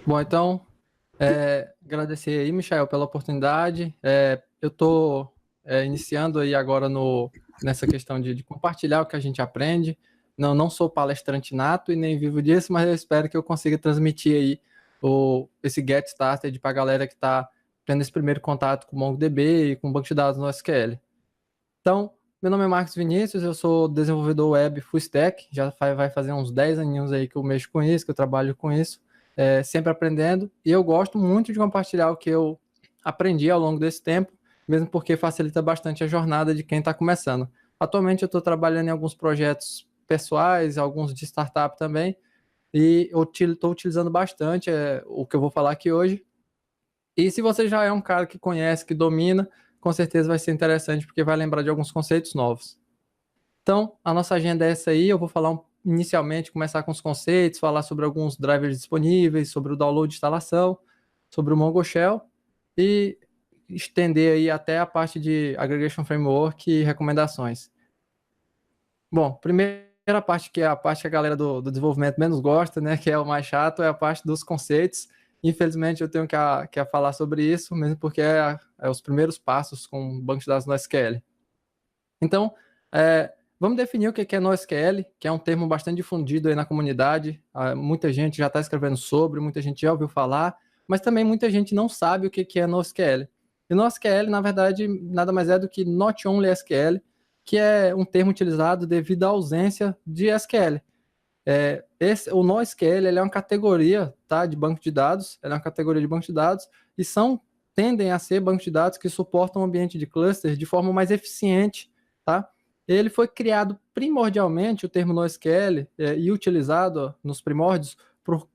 Bom, então, agradecer aí, Michael, pela oportunidade. Eu estou iniciando aí agora nessa questão de compartilhar o que a gente aprende. Não sou palestrante nato e nem vivo disso, mas eu espero que eu consiga transmitir aí esse Get Started para a galera que está tendo esse primeiro contato com o MongoDB e com o banco de dados no SQL. Então, meu nome é Marcos Vinícius, eu sou desenvolvedor web full stack, vai fazer uns 10 aninhos aí que eu mexo com isso, que eu trabalho com isso, sempre aprendendo, e eu gosto muito de compartilhar o que eu aprendi ao longo desse tempo, mesmo porque facilita bastante a jornada de quem está começando. Atualmente eu estou trabalhando em alguns projetos pessoais, alguns de startup também, e eu estou utilizando bastante o que eu vou falar aqui hoje. E se você já é um cara que conhece, que domina, com certeza vai ser interessante, porque vai lembrar de alguns conceitos novos. Então, a nossa agenda é essa aí. Eu vou falar inicialmente, começar com os conceitos, falar sobre alguns drivers disponíveis, sobre o download de instalação, sobre o Mongo Shell e estender aí até a parte de Aggregation Framework e recomendações. Bom, primeira parte, que é a parte que a galera do desenvolvimento menos gosta, né, que é o mais chato, é a parte dos conceitos. Infelizmente, eu tenho que falar sobre isso, mesmo porque é os primeiros passos com o banco de dados no SQL. Então, vamos definir o que é NoSQL, que é um termo bastante difundido aí na comunidade. Muita gente já está escrevendo sobre, muita gente já ouviu falar, mas também muita gente não sabe o que é NoSQL. E NoSQL, na verdade, nada mais é do que Not Only SQL, que é um termo utilizado devido à ausência de SQL. O NoSQL ele é uma categoria, tá, de banco de dados, ele é uma categoria de banco de dados, e tendem a ser bancos de dados que suportam o ambiente de cluster de forma mais eficiente, tá? Ele foi criado primordialmente, o termo NoSQL, e utilizado nos primórdios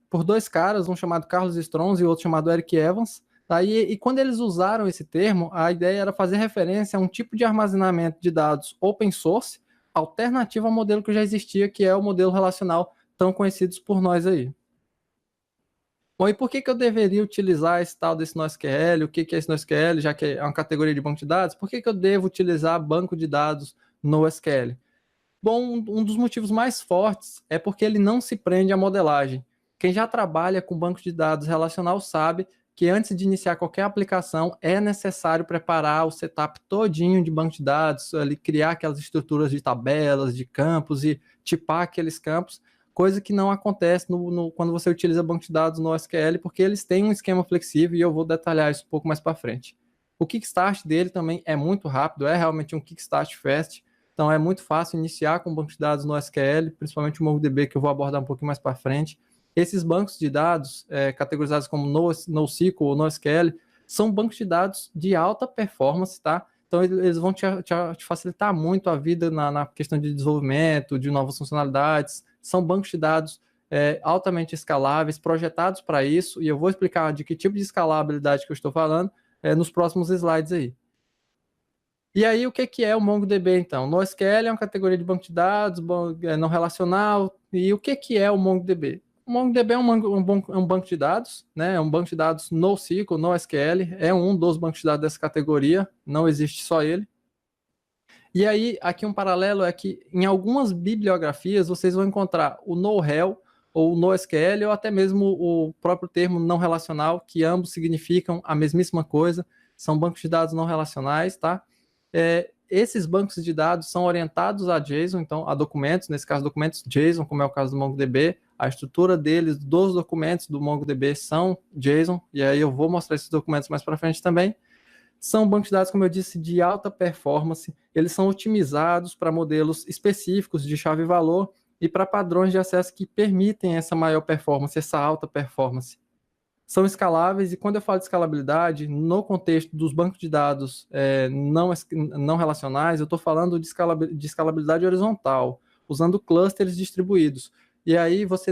por dois caras, um chamado Carlos Strons e outro chamado Eric Evans, tá? E quando eles usaram esse termo, a ideia era fazer referência a um tipo de armazenamento de dados open source, alternativa ao modelo que já existia, que é o modelo relacional tão conhecidos por nós aí. Bom, e por que eu deveria utilizar esse tal desse NoSQL? O que é esse NoSQL, já que é uma categoria de banco de dados? Por que eu devo utilizar banco de dados no SQL? Bom, um dos motivos mais fortes é porque ele não se prende à modelagem. Quem já trabalha com banco de dados relacional sabe que antes de iniciar qualquer aplicação é necessário preparar o setup todinho de banco de dados, ali, criar aquelas estruturas de tabelas, de campos e tipar aqueles campos, coisa que não acontece quando você utiliza banco de dados no SQL, porque eles têm um esquema flexível e eu vou detalhar isso um pouco mais para frente. O kickstart dele também é muito rápido, é realmente um kickstart fast, então é muito fácil iniciar com banco de dados no SQL, principalmente o MongoDB, que eu vou abordar um pouquinho mais para frente. Esses bancos de dados, categorizados como NoSQL ou NoSQL, são bancos de dados de alta performance, tá? Então eles vão te facilitar muito a vida na questão de desenvolvimento, de novas funcionalidades. São bancos de dados altamente escaláveis, projetados para isso, e eu vou explicar de que tipo de escalabilidade que eu estou falando nos próximos slides aí. E aí, o que é o MongoDB, então? NoSQL é uma categoria de banco de dados não relacional. E o que é o MongoDB? O MongoDB é um banco de dados, né? É um banco de dados NoSQL, NoSQL. É um dos bancos de dados dessa categoria. Não existe só ele. E aí, aqui um paralelo é que em algumas bibliografias vocês vão encontrar o NoRel ou o NoSQL ou até mesmo o próprio termo não relacional, que ambos significam a mesmíssima coisa. São bancos de dados não relacionais, tá? Esses bancos de dados são orientados a JSON, então a documentos, nesse caso documentos JSON, como é o caso do MongoDB, a estrutura deles, dos documentos do MongoDB são JSON, e aí eu vou mostrar esses documentos mais para frente também. São bancos de dados, como eu disse, de alta performance, eles são otimizados para modelos específicos de chave-valor e para padrões de acesso que permitem essa maior performance, essa alta performance. São escaláveis, e quando eu falo de escalabilidade, no contexto dos bancos de dados não relacionais, eu estou falando de escalabilidade horizontal, usando clusters distribuídos. E aí você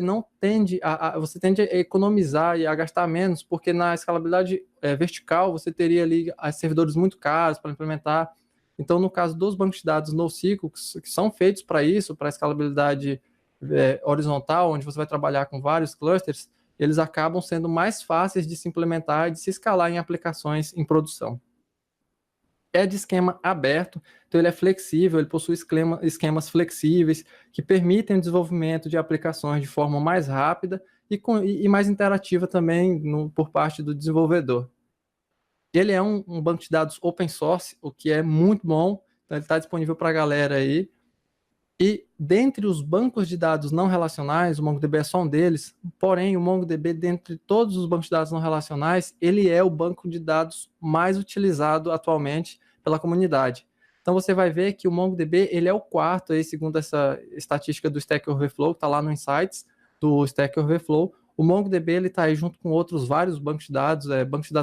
você tende a economizar e a gastar menos, porque na escalabilidade vertical você teria ali servidores muito caros para implementar. Então, no caso dos bancos de dados NoSQL, que são feitos para isso, para escalabilidade horizontal, onde você vai trabalhar com vários clusters, eles acabam sendo mais fáceis de se implementar e de se escalar em aplicações em produção. É de esquema aberto, então ele é flexível, ele possui esquemas flexíveis que permitem o desenvolvimento de aplicações de forma mais rápida e mais interativa também por parte do desenvolvedor. Ele é um banco de dados open source, o que é muito bom, então ele está disponível para a galera aí. E dentre os bancos de dados não relacionais, o MongoDB é só um deles, porém o MongoDB, dentre todos os bancos de dados não relacionais, ele é o banco de dados mais utilizado atualmente pela comunidade. Então você vai ver que o MongoDB ele é o quarto, aí, segundo essa estatística do Stack Overflow, que está lá no Insights do Stack Overflow. O MongoDB ele está aí junto com outros vários bancos de dados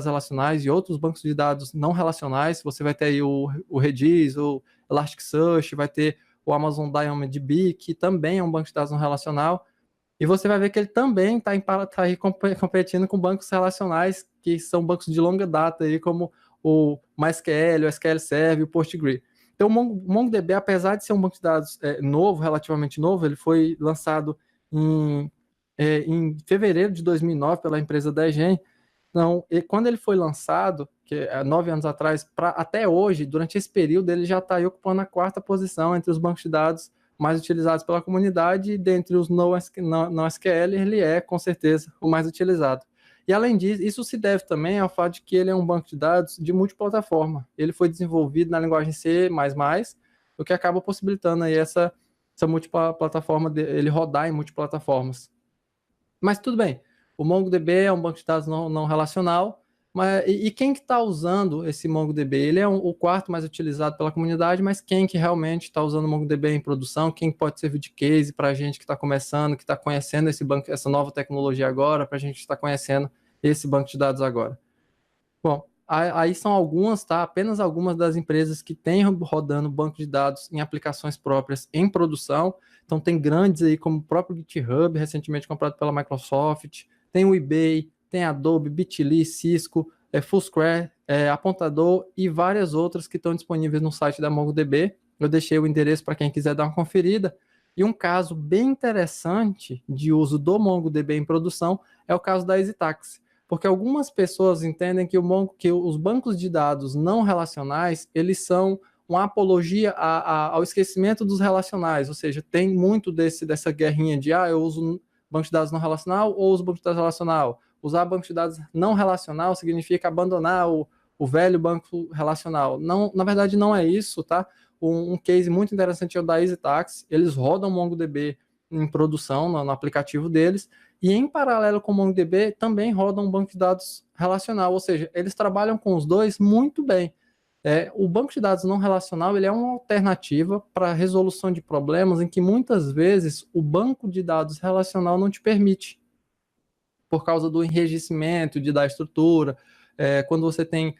relacionais e outros bancos de dados não relacionais. Você vai ter aí o Redis, o Elasticsearch, vai ter o Amazon DynamoDB, que também é um banco de dados não relacional, e você vai ver que ele também está aí competindo com bancos relacionais, que são bancos de longa data, aí, como o MySQL, o SQL Server, o Postgre. Então, o MongoDB, apesar de ser um banco de dados novo, relativamente novo, ele foi lançado em fevereiro de 2009 pela empresa Degen. Então, quando ele foi lançado, que é 9 anos atrás, até hoje, durante esse período, ele já está ocupando a quarta posição entre os bancos de dados mais utilizados pela comunidade, e dentre os NoSQL, ele é, com certeza, o mais utilizado. E, além disso, isso se deve também ao fato de que ele é um banco de dados de multiplataforma. Ele foi desenvolvido na linguagem C++, o que acaba possibilitando aí essa multiplataforma, ele rodar em multiplataformas. Mas tudo bem, o MongoDB é um banco de dados não relacional, e quem que está usando esse MongoDB? Ele é o quarto mais utilizado pela comunidade, mas quem que realmente está usando o MongoDB em produção? Quem pode servir de case para a gente que está começando, que está conhecendo esse banco, essa nova tecnologia agora, para a gente estar conhecendo esse banco de dados agora? Bom, aí são algumas, tá? Apenas algumas das empresas que têm rodando banco de dados em aplicações próprias em produção. Então tem grandes aí como o próprio GitHub, recentemente comprado pela Microsoft, tem o eBay, tem Adobe, Bitly, Cisco, Foursquare, Apontador e várias outras que estão disponíveis no site da MongoDB. Eu deixei o endereço para quem quiser dar uma conferida. E um caso bem interessante de uso do MongoDB em produção é o caso da EasyTax, porque algumas pessoas entendem que os bancos de dados não relacionais, eles são uma apologia ao esquecimento dos relacionais, ou seja, tem muito dessa guerrinha de eu uso banco de dados não relacional ou uso banco de dados relacional. Usar banco de dados não relacional significa abandonar o velho banco relacional. Não, na verdade, não é isso, tá? Um case muito interessante é o da EasyTax. Eles rodam MongoDB em produção no aplicativo deles, e em paralelo com o MongoDB também rodam um banco de dados relacional, ou seja, eles trabalham com os dois muito bem. O banco de dados não relacional ele é uma alternativa para a resolução de problemas em que muitas vezes o banco de dados relacional não te permite, por causa do enrijecimento da estrutura. Quando você tem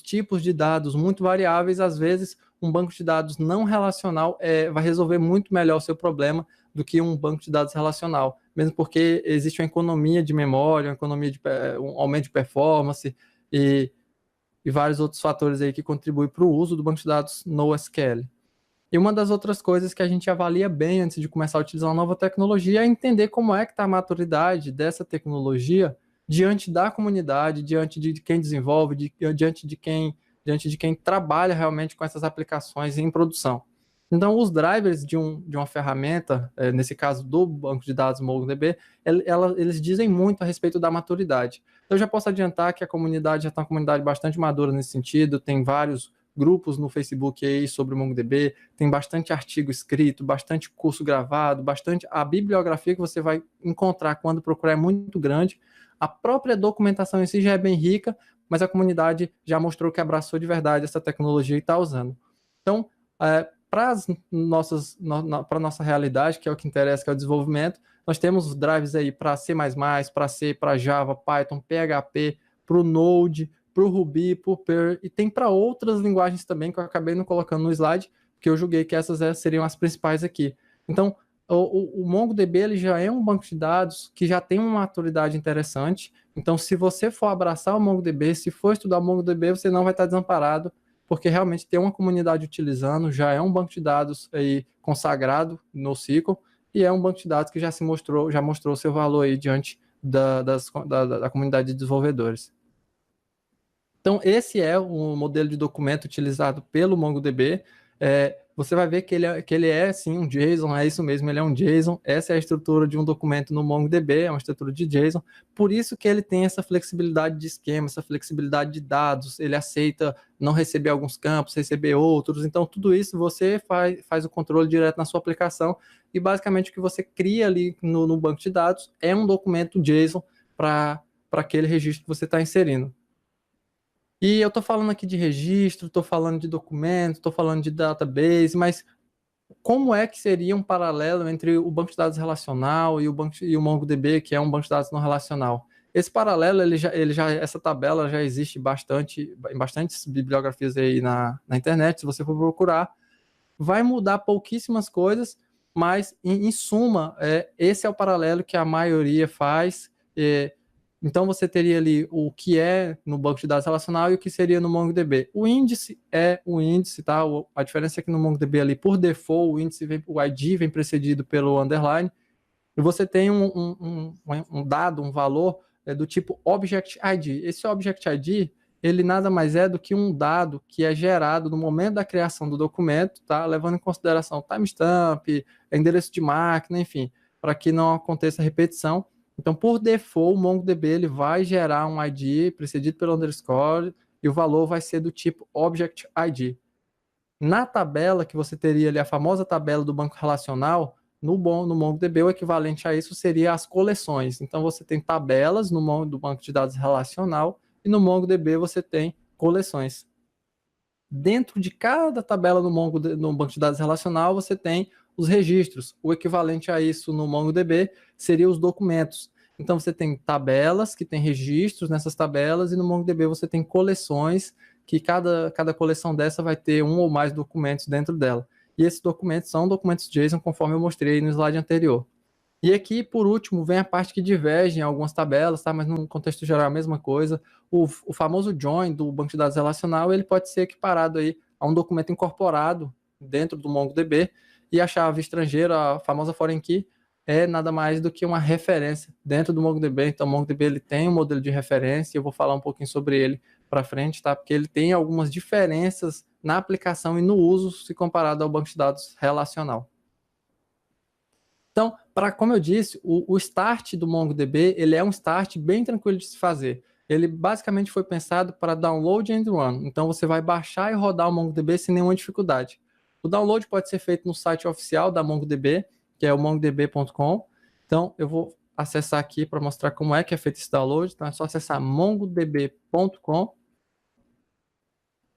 tipos de dados muito variáveis, às vezes um banco de dados não relacional vai resolver muito melhor o seu problema do que um banco de dados relacional, mesmo porque existe uma economia de memória, um aumento de performance e vários outros fatores aí que contribuem para o uso do banco de dados NoSQL. E uma das outras coisas que a gente avalia bem antes de começar a utilizar uma nova tecnologia é entender como é que está a maturidade dessa tecnologia diante da comunidade, diante de quem desenvolve, diante de quem trabalha realmente com essas aplicações em produção. Então, os drivers de uma ferramenta, nesse caso do banco de dados MongoDB, eles dizem muito a respeito da maturidade. Eu já posso adiantar que a comunidade já está uma comunidade bastante madura nesse sentido, tem vários grupos no Facebook aí sobre o MongoDB, tem bastante artigo escrito, bastante curso gravado, a bibliografia que você vai encontrar quando procurar é muito grande. A própria documentação em si já é bem rica, mas a comunidade já mostrou que abraçou de verdade essa tecnologia e está usando. Então, para a nossa realidade, que é o que interessa, que é o desenvolvimento, nós temos drives aí para C++, para C, para Java, Python, PHP, para o Node, para o Ruby, para o Perl, e tem para outras linguagens também que eu acabei não colocando no slide, porque eu julguei que essas seriam as principais aqui. Então, o MongoDB ele já é um banco de dados que já tem uma maturidade interessante. Então, se você for abraçar o MongoDB, se for estudar o MongoDB, você não vai estar desamparado, porque realmente tem uma comunidade utilizando, já é um banco de dados aí consagrado no SQL, e é um banco de dados que já mostrou seu valor aí diante da comunidade de desenvolvedores. Então, esse é o modelo de documento utilizado pelo MongoDB. você vai ver que ele é sim um JSON, é isso mesmo, ele é um JSON. Essa é a estrutura de um documento no MongoDB, é uma estrutura de JSON. Por isso que ele tem essa flexibilidade de esquema, essa flexibilidade de dados. Ele aceita não receber alguns campos, receber outros. Então, tudo isso você faz o controle direto na sua aplicação. E basicamente o que você cria ali no banco de dados é um documento JSON para aquele registro que você está inserindo. E eu estou falando aqui de registro, estou falando de documento, estou falando de database, mas como é que seria um paralelo entre o banco de dados relacional e o MongoDB, que é um banco de dados não relacional? Esse paralelo, essa tabela já existe em bastantes bibliografias aí na internet, se você for procurar. Vai mudar pouquíssimas coisas, mas em suma, esse é o paralelo que a maioria faz. Então, você teria ali o que é no banco de dados relacional e o que seria no MongoDB. O índice é o índice, tá? A diferença é que no MongoDB ali, por default, o ID vem precedido pelo underline, e você tem um dado, um valor do tipo Object ID. Esse Object ID, ele nada mais é do que um dado que é gerado no momento da criação do documento, tá? Levando em consideração timestamp, endereço de máquina, enfim, para que não aconteça repetição. Então, por default, o MongoDB ele vai gerar um ID precedido pelo underscore e o valor vai ser do tipo Object ID. Na tabela que você teria ali, a famosa tabela do banco relacional, no MongoDB, o equivalente a isso seria as coleções. Então, você tem tabelas do banco de dados relacional e no MongoDB você tem coleções. Dentro de cada tabela no banco de dados relacional, você tem os registros. O equivalente a isso no MongoDB seria os documentos. Então, você tem tabelas que têm registros nessas tabelas e no MongoDB você tem coleções que cada coleção dessa vai ter um ou mais documentos dentro dela. E esses documentos são documentos JSON, conforme eu mostrei no slide anterior. E aqui, por último, vem a parte que diverge em algumas tabelas, tá? Mas no contexto geral é a mesma coisa. O famoso join do banco de dados relacional, ele pode ser equiparado aí a um documento incorporado dentro do MongoDB, e a chave estrangeira, a famosa foreign key, é nada mais do que uma referência dentro do MongoDB. Então, o MongoDB ele tem um modelo de referência, e eu vou falar um pouquinho sobre ele para frente, tá? Porque ele tem algumas diferenças na aplicação e no uso se comparado ao banco de dados relacional. Então, como eu disse, o start do MongoDB, ele é um start bem tranquilo de se fazer. Ele basicamente foi pensado para download and run. Então, você vai baixar e rodar o MongoDB sem nenhuma dificuldade. O download pode ser feito no site oficial da MongoDB, que é o mongodb.com. Então, eu vou acessar aqui para mostrar como é que é feito esse download. Então, é só acessar mongodb.com.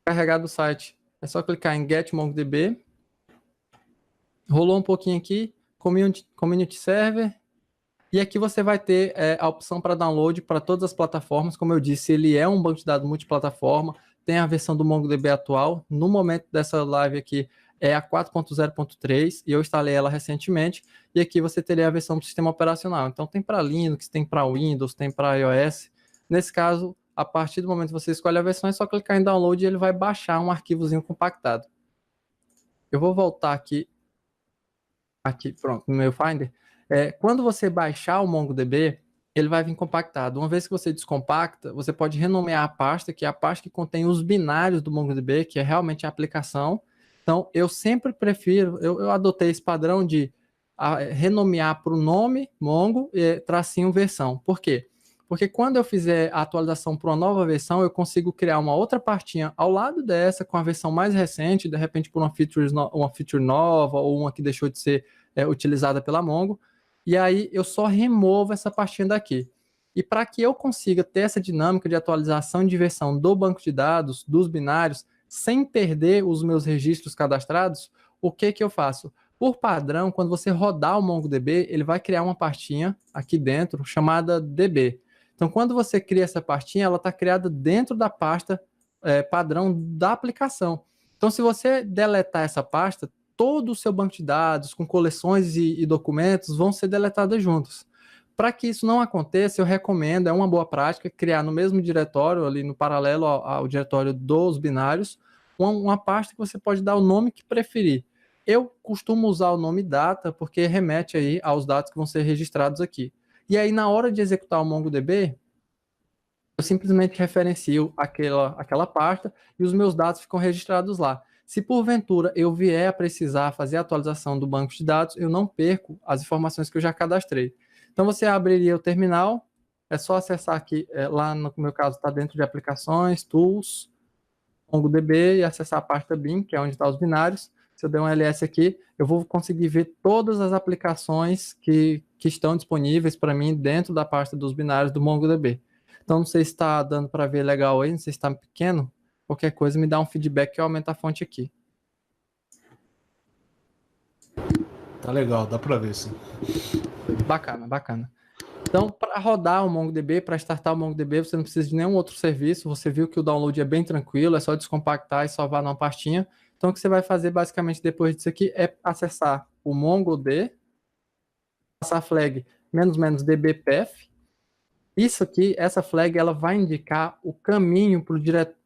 Carregar do site, é só clicar em Get MongoDB. Rolou um pouquinho aqui. Community Server, e aqui você vai ter a opção para download para todas as plataformas. Como eu disse, ele é um banco de dados multiplataforma, tem a versão do MongoDB atual, no momento dessa live aqui é a 4.0.3, e eu instalei ela recentemente, e aqui você teria a versão do sistema operacional. Então tem para Linux, tem para Windows, tem para iOS. Nesse caso, a partir do momento que você escolhe a versão, é só clicar em download e ele vai baixar um arquivozinho compactado. Eu vou voltar aqui pronto, no meu Finder. Quando você baixar o MongoDB, ele vai vir compactado. Uma vez que você descompacta, você pode renomear a pasta, que é a pasta que contém os binários do MongoDB, que é realmente a aplicação. Então, eu sempre prefiro, eu adotei esse padrão de renomear para o nome Mongo e tracinho versão. Por quê? Porque quando eu fizer a atualização para uma nova versão, eu consigo criar uma outra pastinha ao lado dessa, com a versão mais recente, de repente por uma feature nova, ou uma que deixou de ser utilizada pela Mongo, e aí eu só removo essa pastinha daqui. E para que eu consiga ter essa dinâmica de atualização de versão do banco de dados, dos binários, sem perder os meus registros cadastrados, o que eu faço? Por padrão, quando você rodar o MongoDB, ele vai criar uma pastinha aqui dentro chamada DB. Então, quando você cria essa pastinha, ela está criada dentro da pasta padrão da aplicação. Então, se você deletar essa pasta, todo o seu banco de dados, com coleções e documentos, vão ser deletados juntos. Para que isso não aconteça, eu recomendo, é uma boa prática, criar no mesmo diretório, ali no paralelo ao diretório dos binários, uma pasta que você pode dar o nome que preferir. Eu costumo usar o nome data, porque remete aí aos dados que vão ser registrados aqui. E aí, na hora de executar o MongoDB, eu simplesmente referencio aquela pasta e os meus dados ficam registrados lá. Se porventura eu vier a precisar fazer a atualização do banco de dados, eu não perco as informações que eu já cadastrei. Então você abriria o terminal, é só acessar aqui, lá no meu caso está dentro de aplicações, tools, MongoDB e acessar a pasta bin, que é onde estão os binários. Se eu der um ls aqui, eu vou conseguir ver todas as aplicações que estão disponíveis para mim dentro da pasta dos binários do MongoDB. Então, não sei se está dando para ver legal aí, não sei se está pequeno. Qualquer coisa, me dá um feedback que eu aumento a fonte aqui. Tá legal, dá para ver, sim. Bacana, bacana. Então, para rodar o MongoDB, para startar o MongoDB, você não precisa de nenhum outro serviço. Você viu que o download é bem tranquilo, é só descompactar e salvar numa pastinha. Então, o que você vai fazer, basicamente, depois disso aqui, é acessar o MongoD, passar a flag --dbpath. Isso aqui, essa flag, ela vai indicar o caminho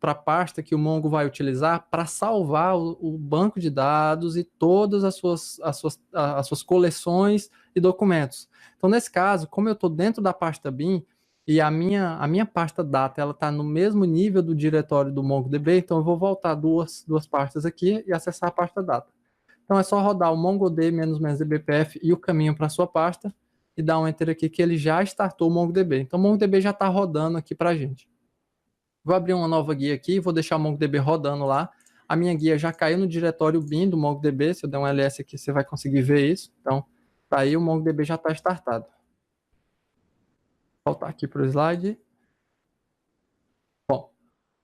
para a pasta que o Mongo vai utilizar para salvar o banco de dados e todas as suas coleções e documentos. Então, nesse caso, como eu estou dentro da pasta bin e a minha pasta data ela está no mesmo nível do diretório do MongoDB, então eu vou voltar duas pastas aqui e acessar a pasta data. Então, é só rodar o MongoD --dbpath e o caminho para a sua pasta e dar um enter aqui que ele já startou o MongoDB. Então, o MongoDB já está rodando aqui para a gente. Vou abrir uma nova guia aqui, vou deixar o MongoDB rodando lá. A minha guia já caiu no diretório bin do MongoDB. Se eu der um ls aqui, você vai conseguir ver isso. Então, tá aí, o MongoDB já está startado. Vou voltar aqui para o slide. Bom,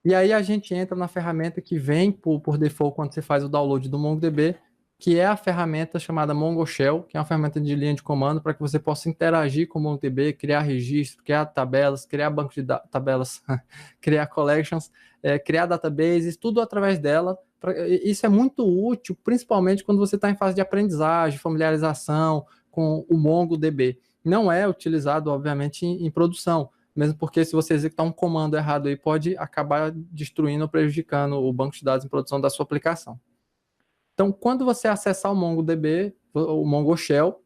e aí a gente entra na ferramenta que vem por default quando você faz o download do MongoDB, que é a ferramenta chamada MongoShell, que é uma ferramenta de linha de comando para que você possa interagir com o MongoDB, criar registro, criar tabelas, criar banco de tabelas, criar collections, criar databases, tudo através dela. Isso é muito útil, principalmente quando você está em fase de aprendizagem, familiarização com o MongoDB. Não é utilizado, obviamente, em produção, mesmo porque se você executar um comando errado aí, pode acabar destruindo ou prejudicando o banco de dados em produção da sua aplicação. Então, quando você acessar o MongoDB, o MongoShell,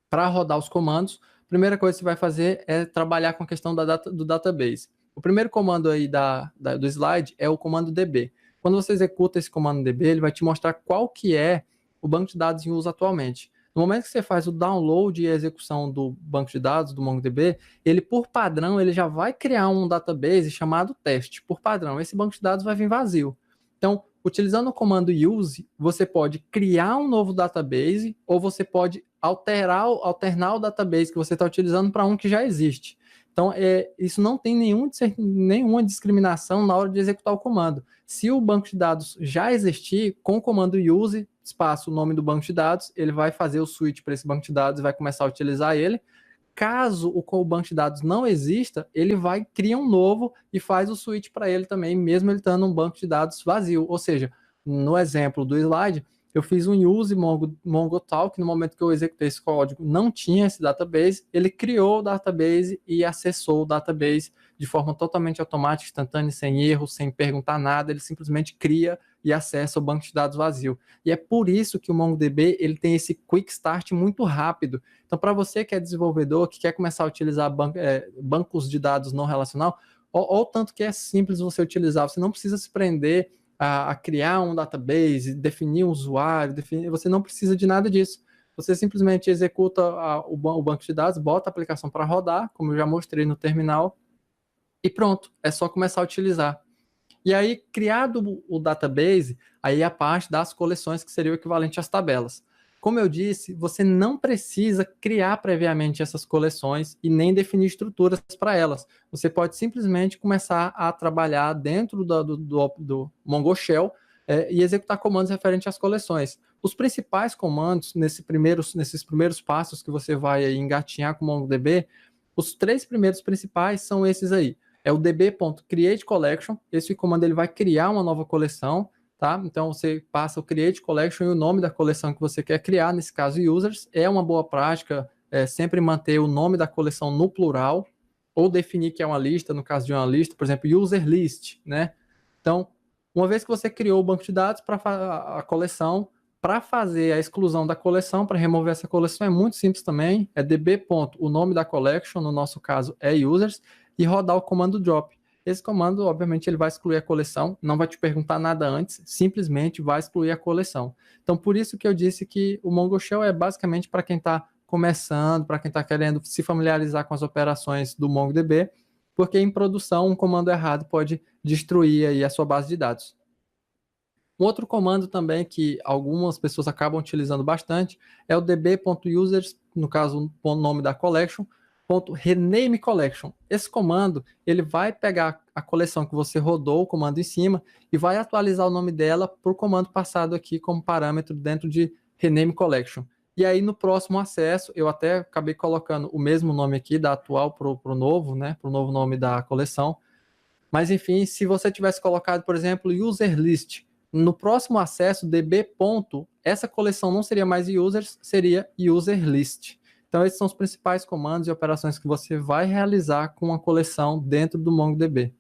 para rodar os comandos, a primeira coisa que você vai fazer é trabalhar com a questão do database. O primeiro comando aí do slide é o comando db. Quando você executa esse comando db, ele vai te mostrar qual que é o banco de dados em uso atualmente. No momento que você faz o download e a execução do banco de dados do MongoDB, ele, por padrão, ele já vai criar um database chamado teste. Por padrão, esse banco de dados vai vir vazio. Então, utilizando o comando use, você pode criar um novo database ou você pode alternar o database que você está utilizando para um que já existe. Então, isso não tem nenhuma discriminação na hora de executar o comando. Se o banco de dados já existir, com o comando use, espaço, o nome do banco de dados, ele vai fazer o switch para esse banco de dados e vai começar a utilizar ele. Caso o banco de dados não exista, ele vai criar um novo e faz o switch para ele também, mesmo ele estando um banco de dados vazio. Ou seja, no exemplo do slide, eu fiz um use MongoTalk, no momento que eu executei esse código, não tinha esse database, ele criou o database e acessou o database de forma totalmente automática, instantânea, sem erro, sem perguntar nada, ele simplesmente cria e acessa o banco de dados vazio. E é por isso que o MongoDB ele tem esse quick start muito rápido. Então, para você que é desenvolvedor, que quer começar a utilizar bancos de dados não relacional, ou tanto que é simples você utilizar, você não precisa se prender a criar um database, definir um usuário, você não precisa de nada disso. Você simplesmente executa o banco de dados, bota a aplicação para rodar, como eu já mostrei no terminal, e pronto, é só começar a utilizar. E aí, criado o database, aí a parte das coleções, que seria o equivalente às tabelas. Como eu disse, você não precisa criar previamente essas coleções e nem definir estruturas para elas. Você pode simplesmente começar a trabalhar dentro do MongoShell e executar comandos referentes às coleções. Os principais comandos, nesses primeiros passos que você vai aí engatinhar com o MongoDB, os 3 primeiros principais são esses aí. É o db.createCollection, esse comando ele vai criar uma nova coleção, tá? Então você passa o create collection e o nome da coleção que você quer criar, nesse caso users, é uma boa prática sempre manter o nome da coleção no plural, ou definir que é uma lista, no caso de uma lista, por exemplo, user list, né? Então, uma vez que você criou o banco de dados para a coleção, para fazer a exclusão da coleção, para remover essa coleção, é muito simples também, é db. O nome da collection, no nosso caso é users, e rodar o comando drop. esse comando, obviamente, ele vai excluir a coleção, não vai te perguntar nada antes, simplesmente vai excluir a coleção. Então, por isso que eu disse que o Mongo Shell é basicamente para quem está começando, para quem está querendo se familiarizar com as operações do MongoDB, porque em produção um comando errado pode destruir aí a sua base de dados. Um outro comando também que algumas pessoas acabam utilizando bastante é o db.users, no caso o nome da collection, .rename collection. Esse comando ele vai pegar a coleção que você rodou, o comando em cima, e vai atualizar o nome dela para o comando passado aqui como parâmetro dentro de rename collection. E aí no próximo acesso, eu até acabei colocando o mesmo nome aqui, da atual para o novo, né, para o novo nome da coleção. Mas enfim, se você tivesse colocado, por exemplo, user list, no próximo acesso, db. Essa coleção não seria mais users, seria user list. Então, esses são os principais comandos e operações que você vai realizar com a coleção dentro do MongoDB.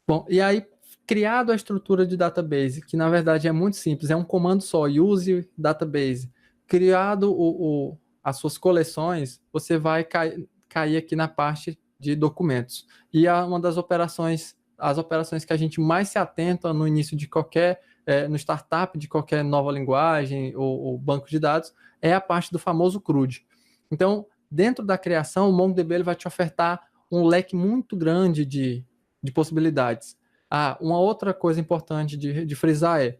Bom, e aí, criado a estrutura de database, que na verdade é muito simples, é um comando só, use database. Criado as suas coleções, você vai cair aqui na parte de documentos. E uma das operações, as operações que a gente mais se atenta no início de qualquer, no startup de qualquer nova linguagem ou banco de dados, é a parte do famoso CRUD. Então, dentro da criação, o MongoDB ele vai te ofertar um leque muito grande de possibilidades. Uma outra coisa importante de frisar é,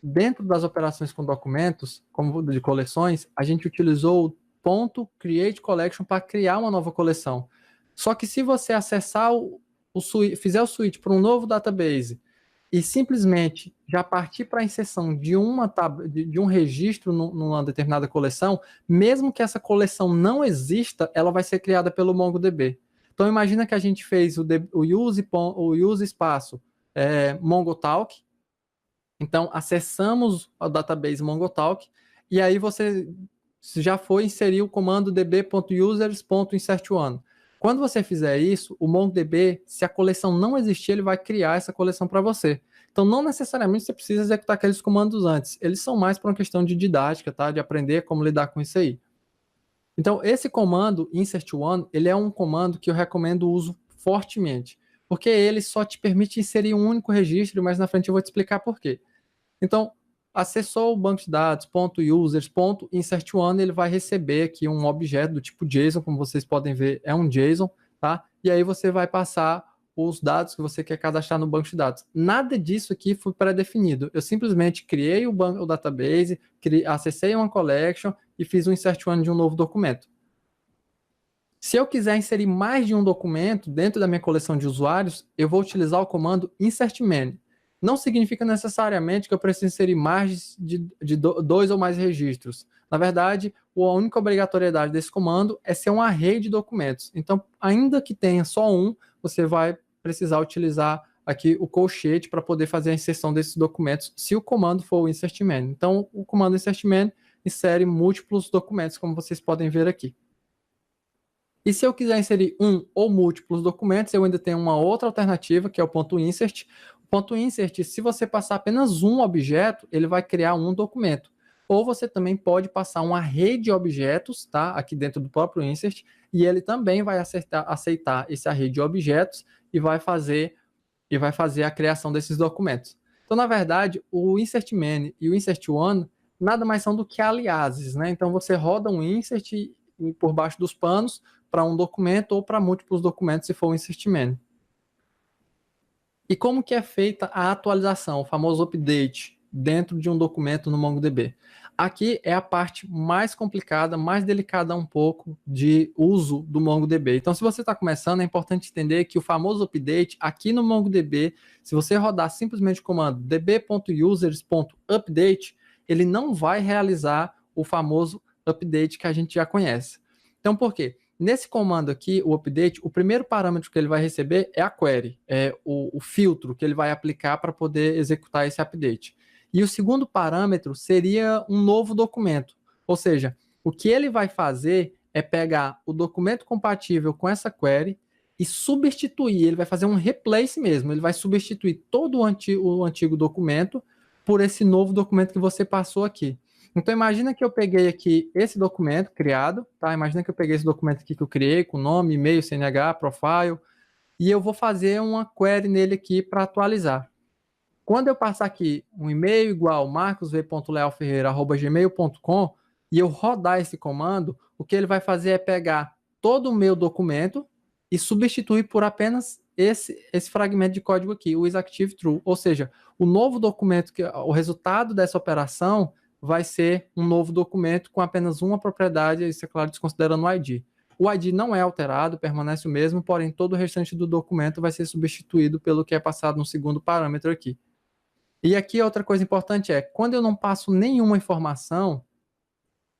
dentro das operações com documentos, como de coleções, a gente utilizou o .create collection para criar uma nova coleção. Só que se você acessar fizer o switch para um novo database e simplesmente já partir para a inserção de um registro numa determinada coleção, mesmo que essa coleção não exista, ela vai ser criada pelo MongoDB. Então, imagina que a gente fez o use espaço MongoTalk. Então, acessamos o database MongoTalk e aí você já foi inserir o comando db.users.insert1. Quando você fizer isso, o MongoDB, se a coleção não existir, ele vai criar essa coleção para você. Então, não necessariamente você precisa executar aqueles comandos antes. Eles são mais para uma questão de didática, tá? De aprender como lidar com isso aí. Então, esse comando, insert1, ele é um comando que eu recomendo o uso fortemente, porque ele só te permite inserir um único registro, mas na frente eu vou te explicar por quê. Então, acessou o banco de dados, .users, .insert1, ele vai receber aqui um objeto do tipo JSON, como vocês podem ver, é um JSON, tá? E aí você vai passar os dados que você quer cadastrar no banco de dados. Nada disso aqui foi pré-definido. Eu simplesmente criei o database, acessei uma collection e fiz um insert1 de um novo documento. Se eu quiser inserir mais de um documento dentro da minha coleção de usuários, eu vou utilizar o comando insertMany. Não significa necessariamente que eu preciso inserir mais de 2 ou mais registros. Na verdade, a única obrigatoriedade desse comando é ser um array de documentos. Então, ainda que tenha só um, você vai precisar utilizar aqui o colchete para poder fazer a inserção desses documentos, se o comando for o insertMany. Então, o comando insertMany insere múltiplos documentos, como vocês podem ver aqui. E se eu quiser inserir um ou múltiplos documentos, eu ainda tenho uma outra alternativa, que é o .insert. O .insert, se você passar apenas um objeto, ele vai criar um documento. Ou você também pode passar um array de objetos, tá? Aqui dentro do próprio insert, e ele também vai aceitar esse array de objetos e vai fazer a criação desses documentos. Então, na verdade, o insertMany e o insert1 nada mais são do que aliases, né? Então, você roda um insert por baixo dos panos para um documento ou para múltiplos documentos, se for o insertMany. E como que é feita a atualização, o famoso update, dentro de um documento no MongoDB? Aqui é a parte mais complicada, mais delicada um pouco de uso do MongoDB. Então, se você está começando, é importante entender que o famoso update, aqui no MongoDB, se você rodar simplesmente o comando db.users.update, ele não vai realizar o famoso update que a gente já conhece. Então, por quê? Nesse comando aqui, o update, o primeiro parâmetro que ele vai receber é a query, é o filtro que ele vai aplicar para poder executar esse update. E o segundo parâmetro seria um novo documento. Ou seja, o que ele vai fazer é pegar o documento compatível com essa query e substituir, ele vai fazer um replace mesmo, ele vai substituir todo o antigo documento por esse novo documento que você passou aqui. Então, imagina que eu peguei aqui esse documento criado, tá? Imagina que eu peguei esse documento aqui que eu criei com nome, e-mail, CNH, profile, e eu vou fazer uma query nele aqui para atualizar. Quando eu passar aqui um e-mail igual marcosv.lealferreira@gmail.com e eu rodar esse comando, o que ele vai fazer é pegar todo o meu documento e substituir por apenas esse fragmento de código aqui, o isActive_true. Ou seja, o novo documento, o resultado dessa operação vai ser um novo documento com apenas uma propriedade, isso é claro, desconsiderando o ID. O ID não é alterado, permanece o mesmo, porém todo o restante do documento vai ser substituído pelo que é passado no segundo parâmetro aqui. E aqui outra coisa importante é, quando eu não passo nenhuma informação,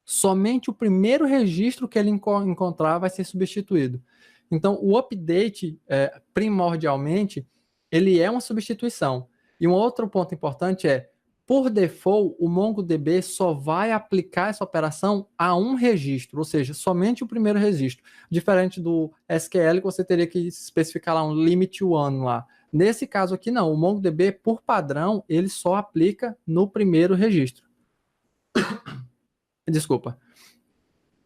somente o primeiro registro que ele encontrar vai ser substituído. Então, o update, primordialmente, ele é uma substituição. E um outro ponto importante é, por default, o MongoDB só vai aplicar essa operação a um registro, ou seja, somente o primeiro registro. Diferente do SQL, que você teria que especificar lá um limit one lá. Nesse caso aqui, não. O MongoDB, por padrão, ele só aplica no primeiro registro. Desculpa.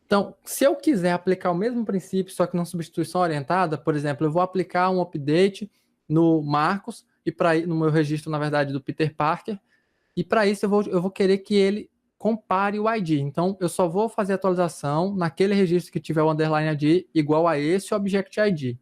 Então, se eu quiser aplicar o mesmo princípio, só que numa substituição orientada, por exemplo, eu vou aplicar um update no Marcos, e no meu registro, na verdade, do Peter Parker, e para isso eu vou querer que ele compare o ID. Então, eu só vou fazer a atualização naquele registro que tiver o underline ID igual a esse Object ID.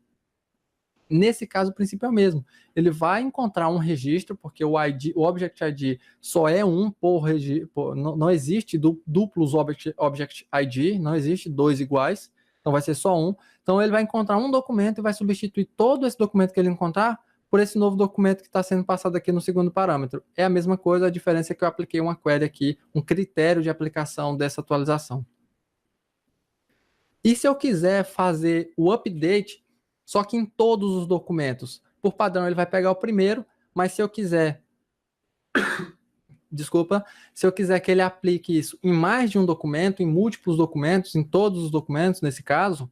Nesse caso, o princípio é o mesmo. Ele vai encontrar um registro, porque o Object ID só é um por registro, não existe duplos Object ID, não existe dois iguais, então vai ser só um. Então ele vai encontrar um documento e vai substituir todo esse documento que ele encontrar por esse novo documento que está sendo passado aqui no segundo parâmetro. É a mesma coisa, a diferença é que eu apliquei uma query aqui, um critério de aplicação dessa atualização. E se eu quiser fazer o update, só que em todos os documentos, por padrão ele vai pegar o primeiro, mas se eu quiser, se eu quiser que ele aplique isso em mais de um documento, em múltiplos documentos, em todos os documentos, nesse caso,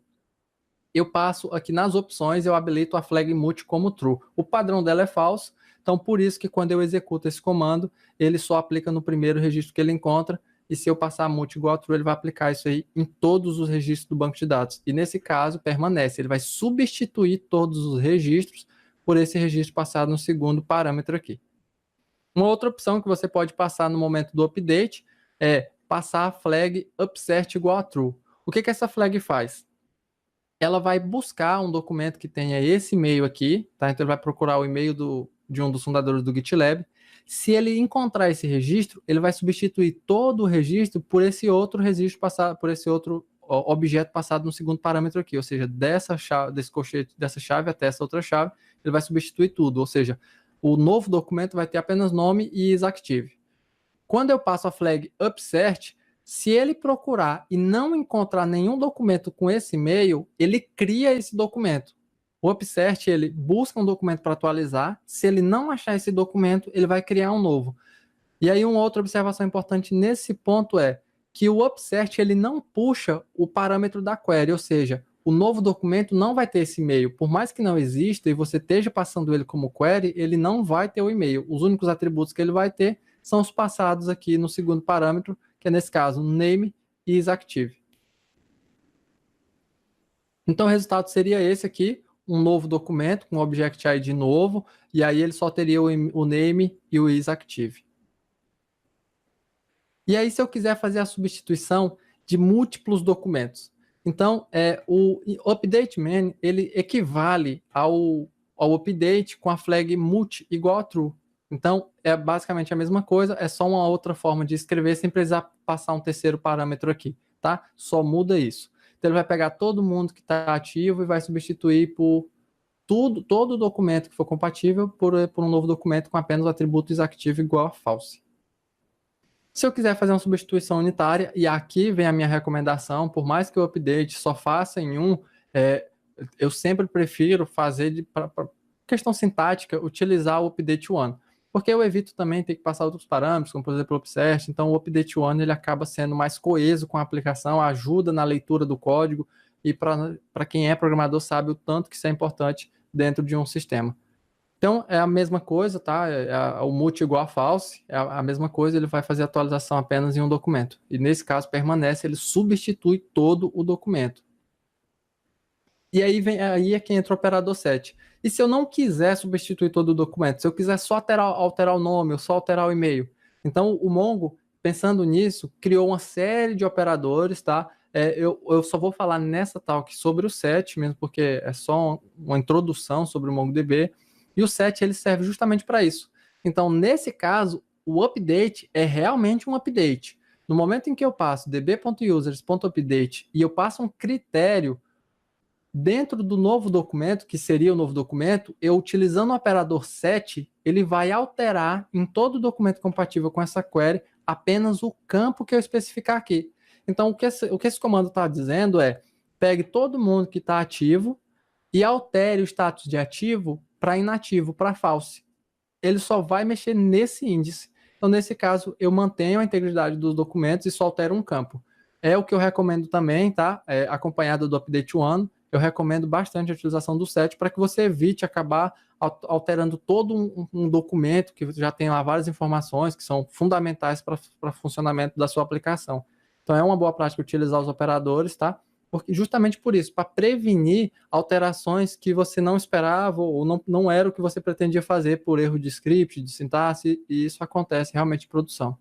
eu passo aqui nas opções, eu habilito a flag mute como true. O padrão dela é false, então por isso que quando eu executo esse comando, ele só aplica no primeiro registro que ele encontra, e se eu passar mute igual a true, ele vai aplicar isso aí em todos os registros do banco de dados. E nesse caso, permanece. Ele vai substituir todos os registros por esse registro passado no segundo parâmetro aqui. Uma outra opção que você pode passar no momento do update é passar a flag upsert igual a true. O que essa flag faz? Ela vai buscar um documento que tenha esse e-mail aqui, tá? Então ele vai procurar o e-mail de um dos fundadores do GitLab. Se ele encontrar esse registro, ele vai substituir todo o registro por esse outro registro passado, por esse outro objeto passado no segundo parâmetro aqui, ou seja, dessa chave até essa outra chave, ele vai substituir tudo, ou seja, o novo documento vai ter apenas nome e isActive. Quando eu passo a flag upsert, se ele procurar e não encontrar nenhum documento com esse e-mail, ele cria esse documento. O upsert, ele busca um documento para atualizar. Se ele não achar esse documento, ele vai criar um novo. E aí, uma outra observação importante nesse ponto é que o upsert, ele não puxa o parâmetro da query, ou seja, o novo documento não vai ter esse e-mail. Por mais que não exista e você esteja passando ele como query, ele não vai ter o e-mail. Os únicos atributos que ele vai ter são os passados aqui no segundo parâmetro, que é nesse caso, name e isActive. Então, o resultado seria esse aqui, um novo documento com Object ID novo, e aí ele só teria o name e o isActive. E aí, se eu quiser fazer a substituição de múltiplos documentos, então, o updateMan, ele equivale ao update com a flag mute igual a true. Então, é basicamente a mesma coisa, é só uma outra forma de escrever sem precisar passar um terceiro parâmetro aqui, tá? Só muda isso. Então, ele vai pegar todo mundo que está ativo e vai substituir por todo documento que for compatível por um novo documento com apenas o atributo isActive igual a false. Se eu quiser fazer uma substituição unitária, e aqui vem a minha recomendação, por mais que o update só faça em um, eu sempre prefiro fazer, para questão sintática, utilizar o update one. Porque eu evito também ter que passar outros parâmetros, como por exemplo o upsert, então o update one ele acaba sendo mais coeso com a aplicação, ajuda na leitura do código, e para quem é programador sabe o tanto que isso é importante dentro de um sistema. Então, é a mesma coisa, tá? O mute igual a false, é a mesma coisa, ele vai fazer a atualização apenas em um documento. E nesse caso, permanece, ele substitui todo o documento. E aí é que entra o operador set. E se eu não quiser substituir todo o documento, se eu quiser só alterar o nome ou só alterar o e-mail, então o Mongo, pensando nisso, criou uma série de operadores, tá? Eu só vou falar nessa talk sobre o set mesmo, porque é só uma introdução sobre o MongoDB. E o set ele serve justamente para isso. Então, nesse caso, o update é realmente um update. No momento em que eu passo db.users.update e eu passo um critério dentro do novo documento, que seria o novo documento, eu utilizando o operador set, ele vai alterar em todo o documento compatível com essa query apenas o campo que eu especificar aqui. Então, o que esse comando está dizendo é, pegue todo mundo que está ativo e altere o status de ativo para inativo, para false. Ele só vai mexer nesse índice. Então, nesse caso, eu mantenho a integridade dos documentos e só altero um campo. É o que eu recomendo também, tá? Acompanhado do Update One, eu recomendo bastante a utilização do set para que você evite acabar alterando todo um documento que já tem lá várias informações que são fundamentais para o funcionamento da sua aplicação. Então, é uma boa prática utilizar os operadores, tá? Justamente por isso, para prevenir alterações que você não esperava ou não era o que você pretendia fazer por erro de script, de sintaxe, e isso acontece realmente em produção.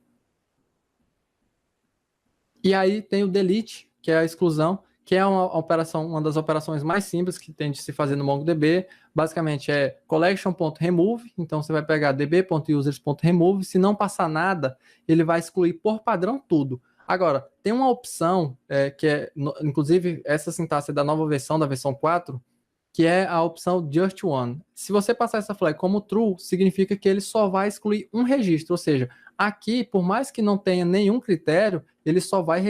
E aí tem o delete, que é a exclusão, que é uma das operações mais simples que tem de se fazer no MongoDB. Basicamente é collection.remove, então você vai pegar db.users.remove, se não passar nada, ele vai excluir por padrão tudo. Agora, tem uma opção, que é, inclusive, essa sintaxe é da nova versão, da versão 4, que é a opção just one. Se você passar essa flag como true, significa que ele só vai excluir um registro, ou seja, aqui, por mais que não tenha nenhum critério, ele só vai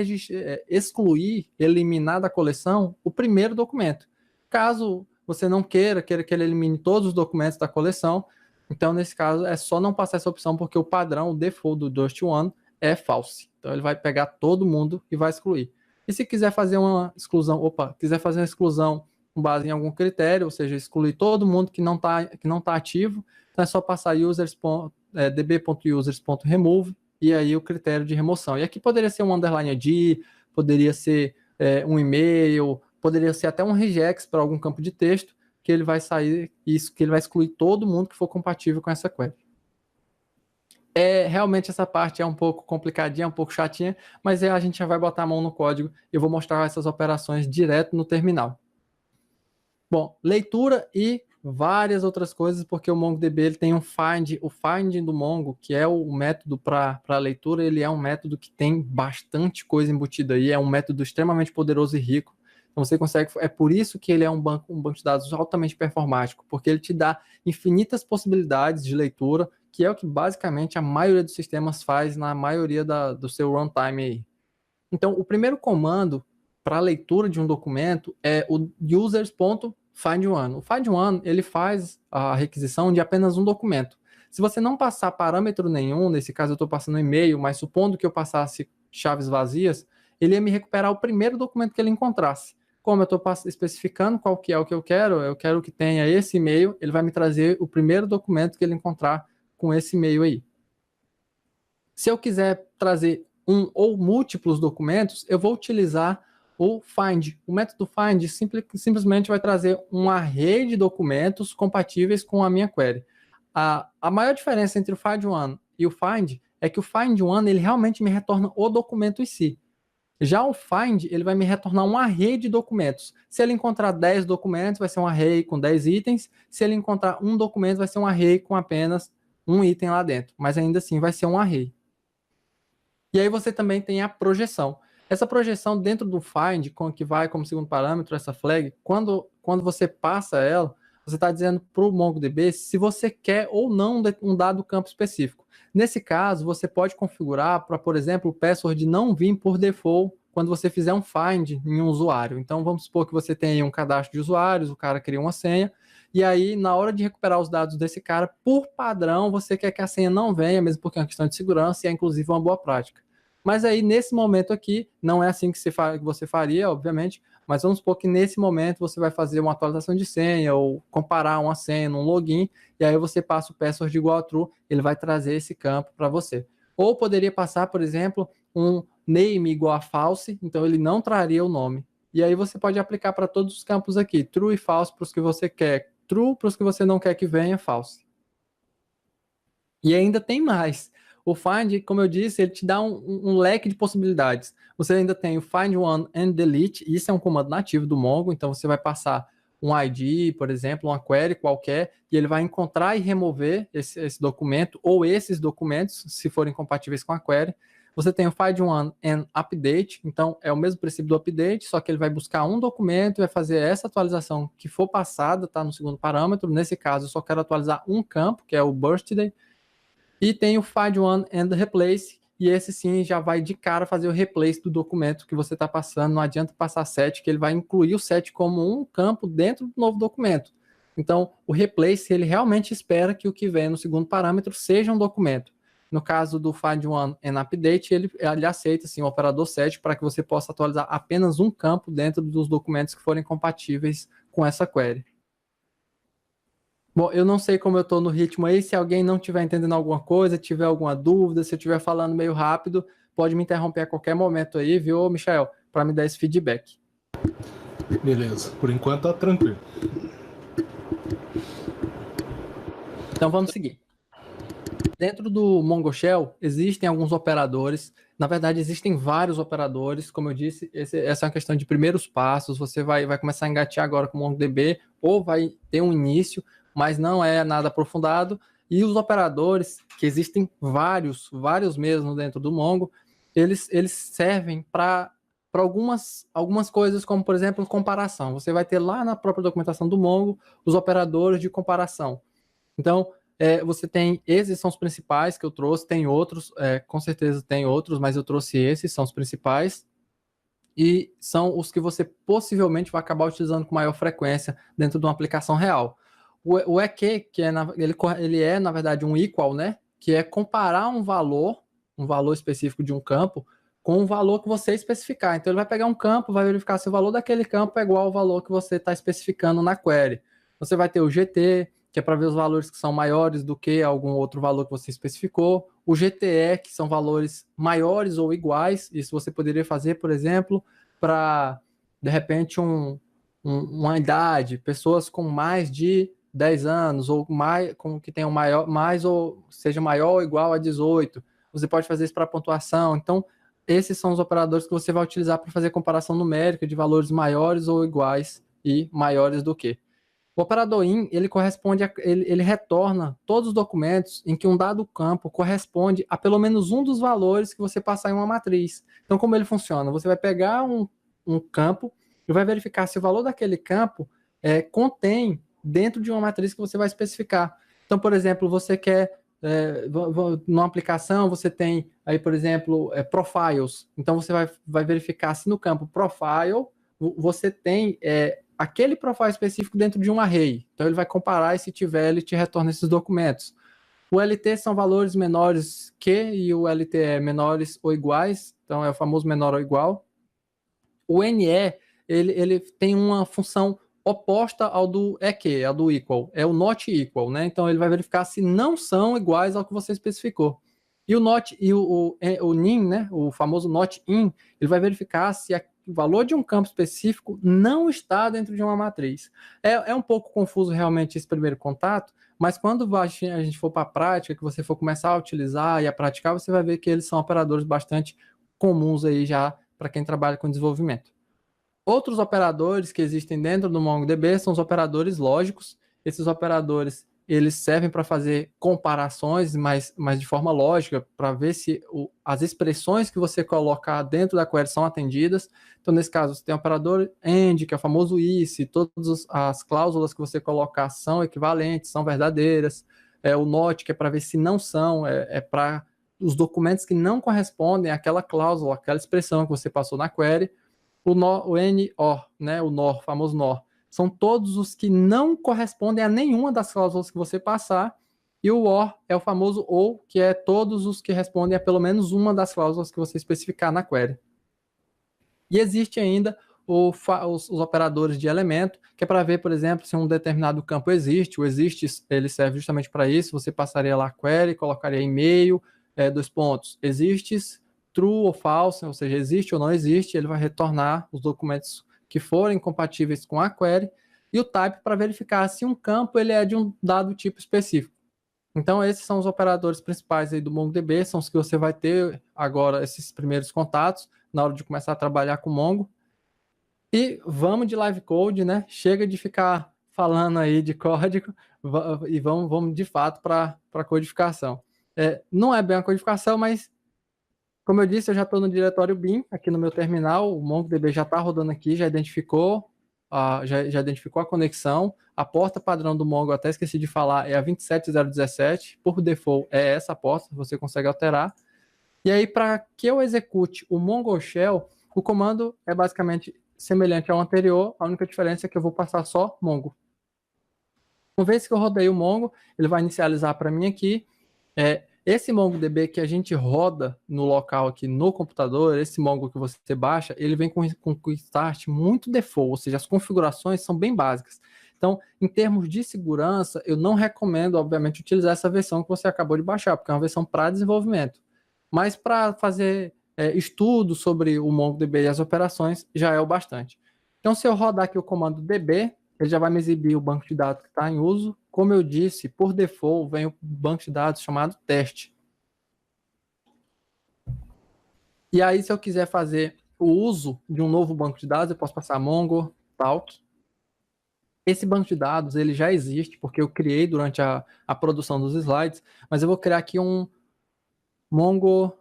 excluir, eliminar da coleção o primeiro documento. Caso você não queira que ele elimine todos os documentos da coleção, então, nesse caso, é só não passar essa opção, porque o padrão, o default do just one, é false. Então ele vai pegar todo mundo e vai excluir. E se quiser fazer uma exclusão, com base em algum critério, ou seja, excluir todo mundo que não tá ativo, então é só passar db.users.remove e aí o critério de remoção. E aqui poderia ser um underline ID, poderia ser um e-mail, poderia ser até um regex para algum campo de texto, que ele vai sair, isso, que ele vai excluir todo mundo que for compatível com essa query. Realmente essa parte é um pouco complicadinha, um pouco chatinha, mas a gente já vai botar a mão no código e eu vou mostrar essas operações direto no terminal. Bom, leitura e várias outras coisas, porque o MongoDB ele tem um find, o find do Mongo, que é o método para leitura, ele é um método que tem bastante coisa embutida aí, é um método extremamente poderoso e rico. Então você consegue, é por isso que ele é um banco de dados altamente performático, porque ele te dá infinitas possibilidades de leitura, que é o que basicamente a maioria dos sistemas faz na maioria do seu runtime aí. Então, o primeiro comando para a leitura de um documento é o users.findOne. O findOne, ele faz a requisição de apenas um documento. Se você não passar parâmetro nenhum, nesse caso eu estou passando e-mail, mas supondo que eu passasse chaves vazias, ele ia me recuperar o primeiro documento que ele encontrasse. Como eu estou especificando qual que é o que eu quero que tenha esse e-mail, ele vai me trazer o primeiro documento que ele encontrar com esse e-mail aí. Se eu quiser trazer um ou múltiplos documentos, eu vou utilizar o find. O método find simplesmente vai trazer um array de documentos compatíveis com a minha query. A maior diferença entre o find1 e o find é que o find1 ele realmente me retorna o documento em si. Já o find, ele vai me retornar um array de documentos. Se ele encontrar 10 documentos, vai ser um array com 10 itens. Se ele encontrar um documento, vai ser um array com apenas um item lá dentro. Mas ainda assim vai ser um array. E aí você também tem a projeção. Essa projeção dentro do find, que vai como segundo parâmetro essa flag, quando você passa ela, você está dizendo para o MongoDB se você quer ou não um dado campo específico. Nesse caso, você pode configurar para, por exemplo, o password não vir por default quando você fizer um find em um usuário. Então, vamos supor que você tem um cadastro de usuários, o cara cria uma senha, e aí, na hora de recuperar os dados desse cara, por padrão, você quer que a senha não venha, mesmo porque é uma questão de segurança e é, inclusive, uma boa prática. Mas aí, nesse momento aqui, não é assim que você faria, obviamente, mas vamos supor que nesse momento você vai fazer uma atualização de senha ou comparar uma senha num login, e aí você passa o password igual a true, ele vai trazer esse campo para você. Ou poderia passar, por exemplo, um name igual a false, então ele não traria o nome. E aí você pode aplicar para todos os campos aqui, true e false para os que você quer, true para os que você não quer que venha, false. E ainda tem mais. O find, como eu disse, ele te dá um leque de possibilidades. Você ainda tem o find one and delete, isso é um comando nativo do Mongo, então você vai passar um ID, por exemplo, uma query qualquer, e ele vai encontrar e remover esse documento, ou esses documentos, se forem compatíveis com a query. Você tem o find one and update, então é o mesmo princípio do update, só que ele vai buscar um documento e vai fazer essa atualização que for passada, tá no segundo parâmetro. Nesse caso, eu só quero atualizar um campo, que é o birthday. E tem o find one and replace, e esse sim já vai de cara fazer o replace do documento que você está passando. Não adianta passar set, que ele vai incluir o set como um campo dentro do novo documento. Então, o replace, ele realmente espera que o que vem no segundo parâmetro seja um documento. No caso do find one and update, ele aceita sim, o operador set para que você possa atualizar apenas um campo dentro dos documentos que forem compatíveis com essa query. Bom, eu não sei como eu estou no ritmo aí, se alguém não estiver entendendo alguma coisa, tiver alguma dúvida, se eu estiver falando meio rápido, pode me interromper a qualquer momento aí, viu, Michael, para me dar esse feedback. Beleza, por enquanto tá tranquilo. Então vamos seguir. Dentro do Mongo Shell existem alguns operadores, na verdade existem vários operadores, como eu disse, essa é uma questão de primeiros passos, você vai começar a engatear agora com o MongoDB, ou vai ter um início, mas não é nada aprofundado, e os operadores, que existem vários mesmo dentro do Mongo, eles servem para algumas coisas, como por exemplo, comparação. Você vai ter lá na própria documentação do Mongo os operadores de comparação. Então, você tem, esses são os principais que eu trouxe, tem outros, com certeza tem outros, mas eu trouxe esses, são os principais, e são os que você possivelmente vai acabar utilizando com maior frequência dentro de uma aplicação real. O EQ, que ele é, na verdade, um equal, né? Que é comparar um valor específico de um campo com o valor que você especificar. Então, ele vai pegar um campo, vai verificar se o valor daquele campo é igual ao valor que você está especificando na query. Você vai ter o GT, que é para ver os valores que são maiores do que algum outro valor que você especificou. O GTE, que são valores maiores ou iguais. Isso você poderia fazer, por exemplo, para, de repente, uma idade, pessoas com mais de 10 anos, ou mais, com que tenham mais ou seja maior ou igual a 18. Você pode fazer isso para pontuação. Então, esses são os operadores que você vai utilizar para fazer comparação numérica de valores maiores ou iguais e maiores do que. O operador in, ele corresponde ele retorna todos os documentos em que um dado campo corresponde a pelo menos um dos valores que você passar em uma matriz. Então, como ele funciona? Você vai pegar um campo e vai verificar se o valor daquele campo contém dentro de uma matriz que você vai especificar. Então, por exemplo, você quer, numa aplicação, você tem aí, por exemplo, profiles. Então, você vai verificar se no campo profile você tem aquele profile específico dentro de um array. Então, ele vai comparar e se tiver, ele te retorna esses documentos. O LT são valores menores que, e o LT é menores ou iguais, então é o famoso menor ou igual. O NE, ele tem uma função oposta ao do EQ, ao do equal, é o not equal, né? Então, ele vai verificar se não são iguais ao que você especificou. E o not, e o nin, né? O famoso not in, ele vai verificar se o valor de um campo específico não está dentro de uma matriz. É um pouco confuso realmente esse primeiro contato, mas quando a gente for para a prática, que você for começar a utilizar e a praticar, você vai ver que eles são operadores bastante comuns aí já para quem trabalha com desenvolvimento. Outros operadores que existem dentro do MongoDB são os operadores lógicos. Esses operadores, eles servem para fazer comparações, mas de forma lógica, para ver se as expressões que você colocar dentro da query são atendidas. Então, nesse caso, você tem o operador AND, que é o famoso ICE, todas as cláusulas que você colocar são equivalentes, são verdadeiras. O NOT, que é para ver se não são, para os documentos que não correspondem àquela cláusula, àquela expressão que você passou na query. O NOR, né, o NOR, o famoso NOR, são todos os que não correspondem a nenhuma das cláusulas que você passar, E o OR é o famoso OU, que é todos os que respondem a pelo menos uma das cláusulas que você especificar na query. E existe ainda os operadores de elemento, que é para ver, por exemplo, se um determinado campo existe. O existe, ele serve justamente para isso. Você passaria lá a query, colocaria e-mail, 2 pontos. Existes, true ou false, ou seja, existe ou não existe. Ele vai retornar os documentos que forem compatíveis com a query. E o type para verificar se um campo ele é de um dado tipo específico. Então, esses são os operadores principais aí do MongoDB, são os que você vai ter agora, esses primeiros contatos, na hora de começar a trabalhar com Mongo. E vamos de live code, né? Chega de ficar falando aí de código e vamos de fato para a codificação. Não é bem a codificação, mas, como eu disse, eu já estou no diretório bin, aqui no meu terminal, o MongoDB já está rodando aqui, já identificou a conexão. A porta padrão do Mongo, até esqueci de falar, é a 27017. Por default, é essa porta, você consegue alterar. E aí, para que eu execute o Mongo Shell, o comando é basicamente semelhante ao anterior, a única diferença é que eu vou passar só Mongo. Uma vez que eu rodei o Mongo, ele vai inicializar para mim aqui. Esse MongoDB que a gente roda no local aqui no computador, esse Mongo que você baixa, ele vem com o start muito default, ou seja, as configurações são bem básicas. Então, em termos de segurança, eu não recomendo, obviamente, utilizar essa versão que você acabou de baixar, porque é uma versão para desenvolvimento. Mas para fazer estudo sobre o MongoDB e as operações, já é o bastante. Então, se eu rodar aqui o comando db, ele já vai me exibir o banco de dados que está em uso. Como eu disse, por default, vem o banco de dados chamado teste. E aí, se eu quiser fazer o uso de um novo banco de dados, eu posso passar Mongo Talk. Esse banco de dados, ele já existe, porque eu criei durante a produção dos slides, mas eu vou criar aqui um Mongo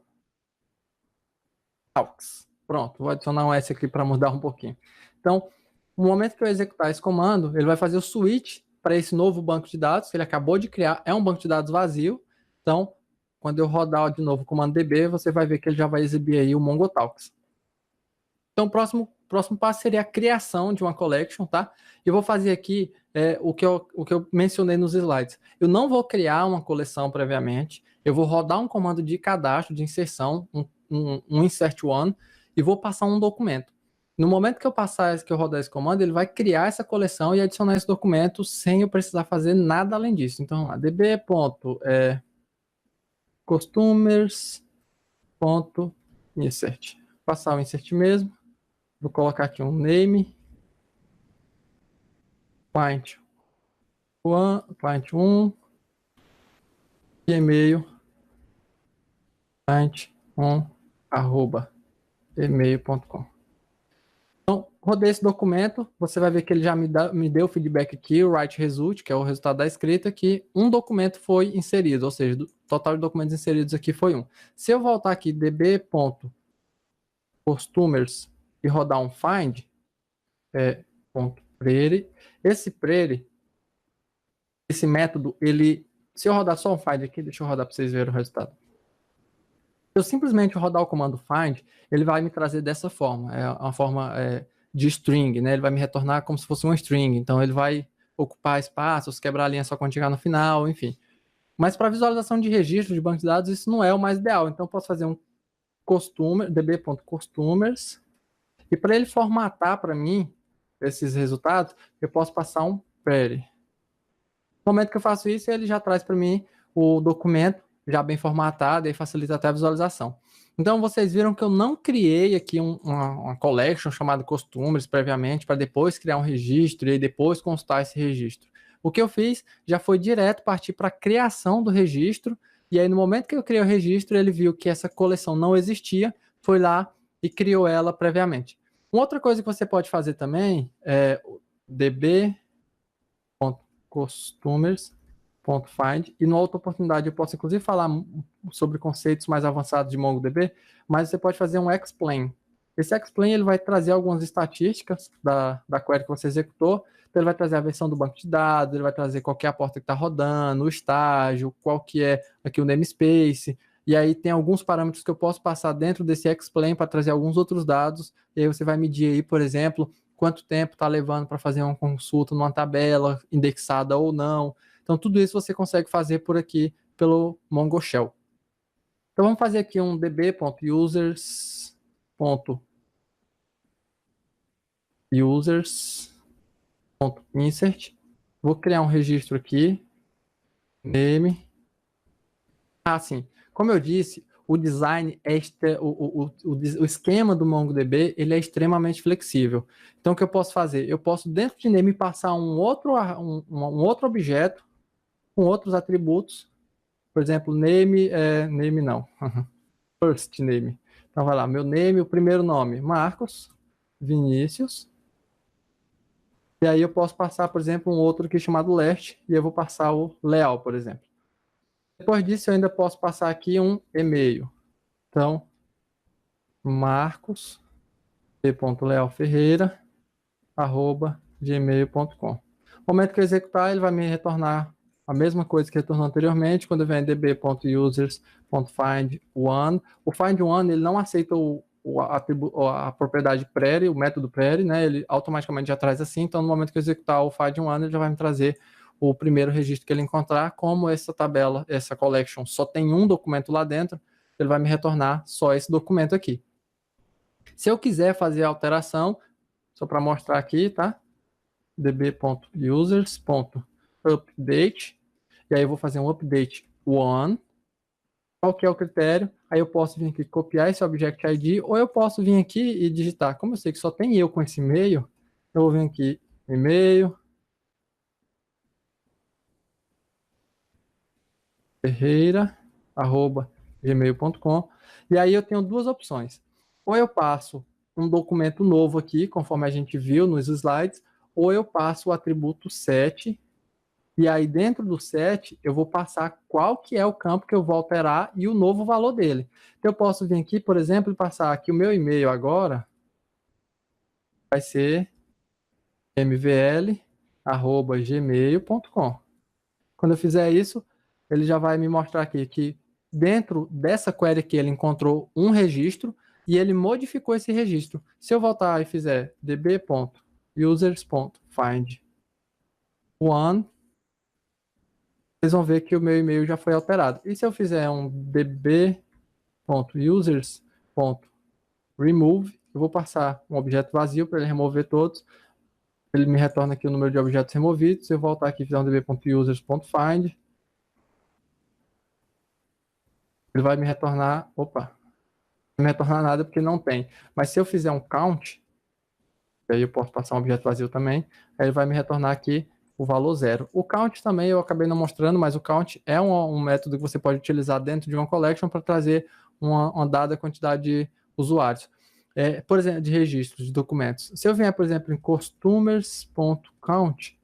Talks. Pronto, vou adicionar um S aqui para mudar um pouquinho. Então, no momento que eu executar esse comando, ele vai fazer o switch para esse novo banco de dados que ele acabou de criar. É um banco de dados vazio. Então, quando eu rodar de novo o comando db, você vai ver que ele já vai exibir aí o Mongo Talks. Então, o próximo passo seria a criação de uma collection, tá? Eu vou fazer aqui o que eu mencionei nos slides. Eu não vou criar uma coleção previamente. Eu vou rodar um comando de cadastro, de inserção, um insert one, e vou passar um documento. No momento que eu rodar esse comando, ele vai criar essa coleção e adicionar esse documento sem eu precisar fazer nada além disso. Então, db.customers.insert. Passar o insert mesmo. Vou colocar aqui um name. Client 1. E-mail. Client 1. @gmail.com. Então, rodei esse documento, você vai ver que ele já me deu o feedback aqui, o write result, que é o resultado da escrita, que um documento foi inserido, ou seja, o total de documentos inseridos aqui foi 1. Se eu voltar aqui, db.customers e rodar um find, .prere, esse método, se eu rodar só um find aqui, deixa eu rodar para vocês verem o resultado. Se eu simplesmente rodar o comando find, ele vai me trazer dessa forma, é uma forma de string, né? Ele vai me retornar como se fosse uma string, então ele vai ocupar espaços, quebrar a linha só quando chegar no final, enfim. Mas para visualização de registro de banco de dados, isso não é o mais ideal, então eu posso fazer um db.customers, e para ele formatar para mim esses resultados, eu posso passar um query. No momento que eu faço isso, ele já traz para mim o documento já bem formatado e facilita até a visualização. Então, vocês viram que eu não criei aqui uma collection chamada Customers previamente para depois criar um registro e depois consultar esse registro. O que eu fiz já foi direto partir para a criação do registro, e aí no momento que eu criei o registro, ele viu que essa coleção não existia, foi lá e criou ela previamente. Uma outra coisa que você pode fazer também é db.customers.find, e numa outra oportunidade eu posso inclusive falar sobre conceitos mais avançados de MongoDB, mas você pode fazer um explain. Esse explain ele vai trazer algumas estatísticas da query que você executou, então ele vai trazer a versão do banco de dados, ele vai trazer qual que é a porta que está rodando, o estágio, qual que é aqui o namespace, e aí tem alguns parâmetros que eu posso passar dentro desse explain para trazer alguns outros dados, e aí você vai medir aí, por exemplo, quanto tempo está levando para fazer uma consulta numa tabela indexada ou não, Então, tudo isso você consegue fazer por aqui, pelo Mongo Shell. Então, vamos fazer aqui um db.users.insert. Vou criar um registro aqui, name. Sim. Como eu disse, o design, o esquema do MongoDB, ele é extremamente flexível. Então, o que eu posso fazer? Eu posso, dentro de name, passar um outro objeto com outros atributos. Por exemplo, name não. First name. Então, vai lá, meu name, o primeiro nome, Marcos Vinícius. E aí eu posso passar, por exemplo, um outro aqui chamado last, e eu vou passar o Leal, por exemplo. Depois disso, eu ainda posso passar aqui um e-mail. Então, marcos.lealferreira@gmail.com. No momento que eu executar, ele vai me retornar a mesma coisa que retornou anteriormente, quando eu venho db.users.findOne. O findOne, ele não aceita a propriedade query, o método query, né? Ele automaticamente já traz assim, então no momento que eu executar o findOne, ele já vai me trazer o primeiro registro que ele encontrar. Como essa tabela, essa collection só tem um documento lá dentro, ele vai me retornar só esse documento aqui. Se eu quiser fazer a alteração, só para mostrar aqui, tá? db.users.update, e aí eu vou fazer um update one. Qual que é o critério? Aí eu posso vir aqui copiar esse object ID, ou eu posso vir aqui e digitar. Como eu sei que só tem eu com esse e-mail, eu vou vir aqui, e-mail, ferreira@gmail.com, e aí eu tenho duas opções. Ou eu passo um documento novo aqui, conforme a gente viu nos slides, ou eu passo o atributo set, e aí dentro do set eu vou passar qual que é o campo que eu vou alterar e o novo valor dele. Então eu posso vir aqui, por exemplo, e passar aqui o meu e-mail agora, vai ser mvl@gmail.com. Quando eu fizer isso, ele já vai me mostrar aqui que dentro dessa query que ele encontrou um registro e ele modificou esse registro. Se eu voltar e fizer db.users.findOne, vocês vão ver que o meu e-mail já foi alterado. E se eu fizer um db.users.remove, eu vou passar um objeto vazio para ele remover todos. Ele me retorna aqui o número de objetos removidos. Se eu voltar aqui e fizer um db.users.find, ele vai me retornar, não vai me retornar nada porque não tem. Mas se eu fizer um count, aí eu posso passar um objeto vazio também, aí ele vai me retornar aqui o valor 0. O count também eu acabei não mostrando, mas o count é um método que você pode utilizar dentro de uma collection para trazer uma dada quantidade de usuários. Por exemplo, de registros, de documentos. Se eu vier, por exemplo, em customers.count,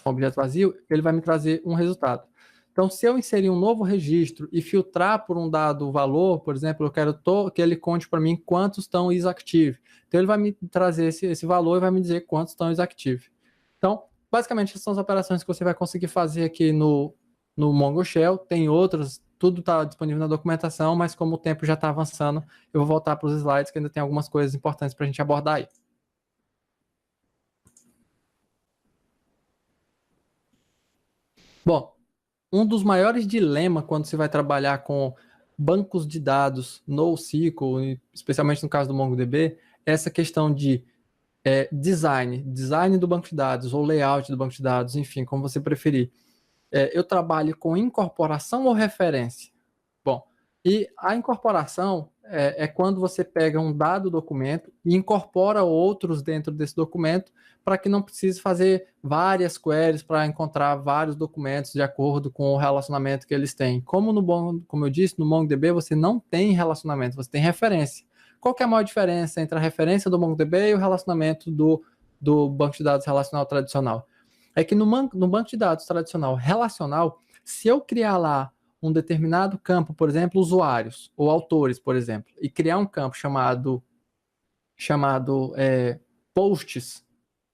um objeto vazio, ele vai me trazer um resultado. Então, se eu inserir um novo registro e filtrar por um dado valor, por exemplo, eu quero que ele conte para mim quantos estão isActive. Então, ele vai me trazer esse valor e vai me dizer quantos estão isActive. Então, basicamente, essas são as operações que você vai conseguir fazer aqui no Mongo Shell. Tem outras, tudo está disponível na documentação, mas como o tempo já está avançando, eu vou voltar para os slides, que ainda tem algumas coisas importantes para a gente abordar aí. Bom, um dos maiores dilemas quando você vai trabalhar com bancos de dados NoSQL, especialmente no caso do MongoDB, é essa questão de design do banco de dados, ou layout do banco de dados, enfim, como você preferir. Eu trabalho com incorporação ou referência? Bom, e a incorporação é quando você pega um dado documento e incorpora outros dentro desse documento para que não precise fazer várias queries para encontrar vários documentos de acordo com o relacionamento que eles têm. Como eu disse, no MongoDB você não tem relacionamento, você tem referência. Qual que é a maior diferença entre a referência do MongoDB e o relacionamento do banco de dados relacional tradicional? É que no banco de dados tradicional relacional, se eu criar lá um determinado campo, por exemplo, usuários ou autores, por exemplo, e criar um campo chamado posts,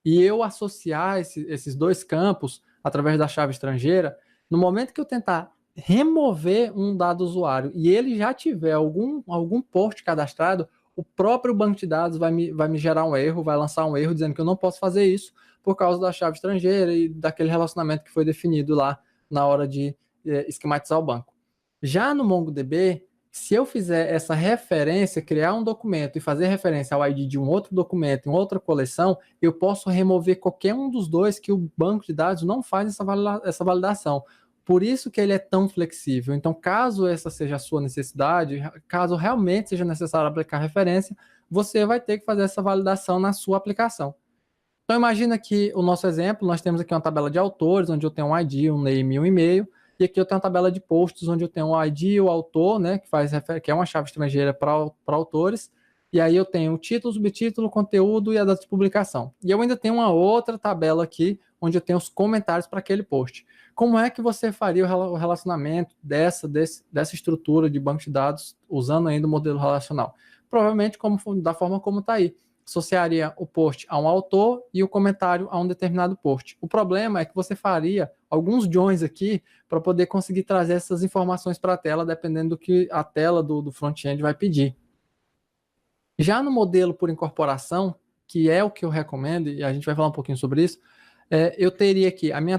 e eu associar esses dois campos através da chave estrangeira, no momento que eu tentar remover um dado usuário e ele já tiver algum post cadastrado, o próprio banco de dados vai me gerar um erro, vai lançar um erro dizendo que eu não posso fazer isso por causa da chave estrangeira e daquele relacionamento que foi definido lá na hora de esquematizar o banco. Já no MongoDB, se eu fizer essa referência, criar um documento e fazer referência ao ID de um outro documento, em outra coleção, eu posso remover qualquer um dos dois que o banco de dados não faz essa validação. Por isso que ele é tão flexível. Então, caso essa seja a sua necessidade, caso realmente seja necessário aplicar referência, você vai ter que fazer essa validação na sua aplicação. Então, imagina que o nosso exemplo, nós temos aqui uma tabela de autores, onde eu tenho um ID, um name e um e-mail, e aqui eu tenho uma tabela de posts, onde eu tenho o ID, o autor, né, que é uma chave estrangeira para autores, e aí eu tenho o título, subtítulo, conteúdo e a data de publicação. E eu ainda tenho uma outra tabela aqui, onde eu tenho os comentários para aquele post. Como é que você faria o relacionamento dessa estrutura de banco de dados usando ainda o modelo relacional? Provavelmente da forma como está aí. Associaria o post a um autor e o comentário a um determinado post. O problema é que você faria alguns joins aqui para poder conseguir trazer essas informações para a tela, dependendo do que a tela do front-end vai pedir. Já no modelo por incorporação, que é o que eu recomendo, e a gente vai falar um pouquinho sobre isso, eu teria aqui a minha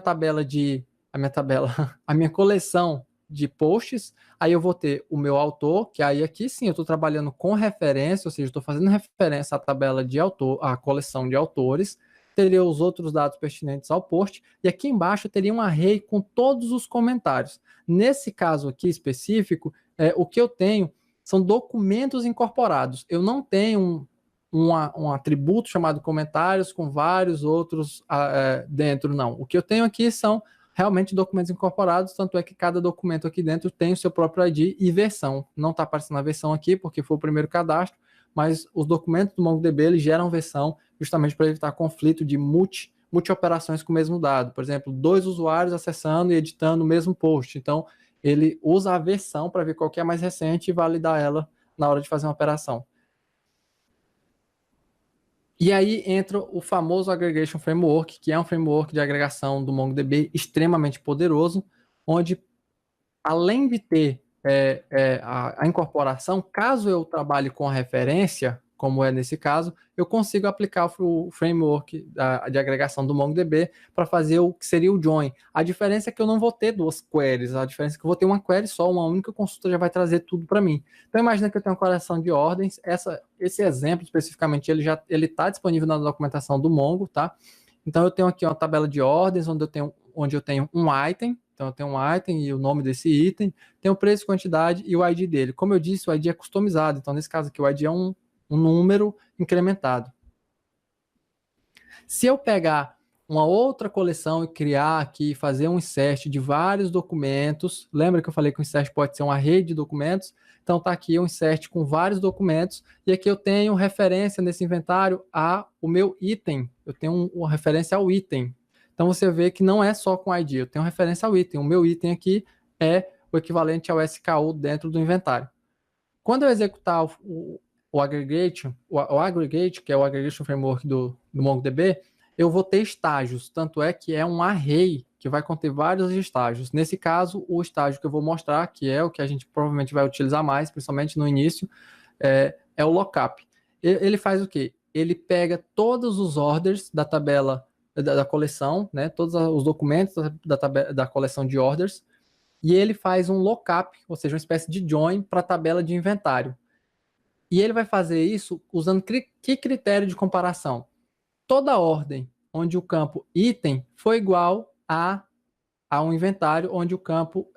coleção de posts, aí eu vou ter o meu autor, que aí aqui sim eu estou trabalhando com referência, ou seja, estou fazendo referência à tabela de autor, à coleção de autores, teria os outros dados pertinentes ao post, e aqui embaixo eu teria um array com todos os comentários. Nesse caso aqui específico, o que eu tenho são documentos incorporados. Eu não tenho um atributo chamado comentários com vários outros dentro, não. O que eu tenho aqui são realmente documentos incorporados, tanto é que cada documento aqui dentro tem o seu próprio ID e versão. Não está aparecendo a versão aqui, porque foi o primeiro cadastro, mas os documentos do MongoDB eles geram versão justamente para evitar conflito de multi-operações com o mesmo dado. Por exemplo, 2 usuários acessando e editando o mesmo post. Então, ele usa a versão para ver qual que é mais recente e validar ela na hora de fazer uma operação. E aí entra o famoso Aggregation Framework, que é um framework de agregação do MongoDB extremamente poderoso, onde, além de ter a incorporação, caso eu trabalhe com a referência, como é nesse caso, eu consigo aplicar o framework de agregação do MongoDB para fazer o que seria o join. A diferença é que eu não vou ter 2 queries, a diferença é que eu vou ter uma query só, uma única consulta já vai trazer tudo para mim. Então imagina que eu tenho uma coleção de ordens, esse exemplo especificamente, ele está disponível na documentação do Mongo, tá? Então eu tenho aqui uma tabela de ordens, onde eu tenho um item, então eu tenho um item e o nome desse item, tem o preço, quantidade e o ID dele. Como eu disse, o ID é customizado, então nesse caso aqui o ID é um número incrementado. Se eu pegar uma outra coleção e criar aqui, fazer um insert de vários documentos, lembra que eu falei que o insert pode ser uma rede de documentos? Então tá aqui um insert com vários documentos, e aqui eu tenho referência nesse inventário ao meu item, eu tenho uma referência ao item. Então você vê que não é só com ID, eu tenho referência ao item, o meu item aqui é o equivalente ao SKU dentro do inventário. Quando eu executar o Aggregate, que é o Aggregation Framework do MongoDB, eu vou ter estágios, tanto é que é um array que vai conter vários estágios. Nesse caso, o estágio que eu vou mostrar, que é o que a gente provavelmente vai utilizar mais, principalmente no início, é o lookup. Ele faz o quê? Ele pega todos os orders da tabela da coleção, né, todos os documentos da coleção de orders, e ele faz um lookup, ou seja, uma espécie de join para a tabela de inventário. E ele vai fazer isso usando que critério de comparação? Toda ordem onde o campo item foi igual a um inventário onde o campo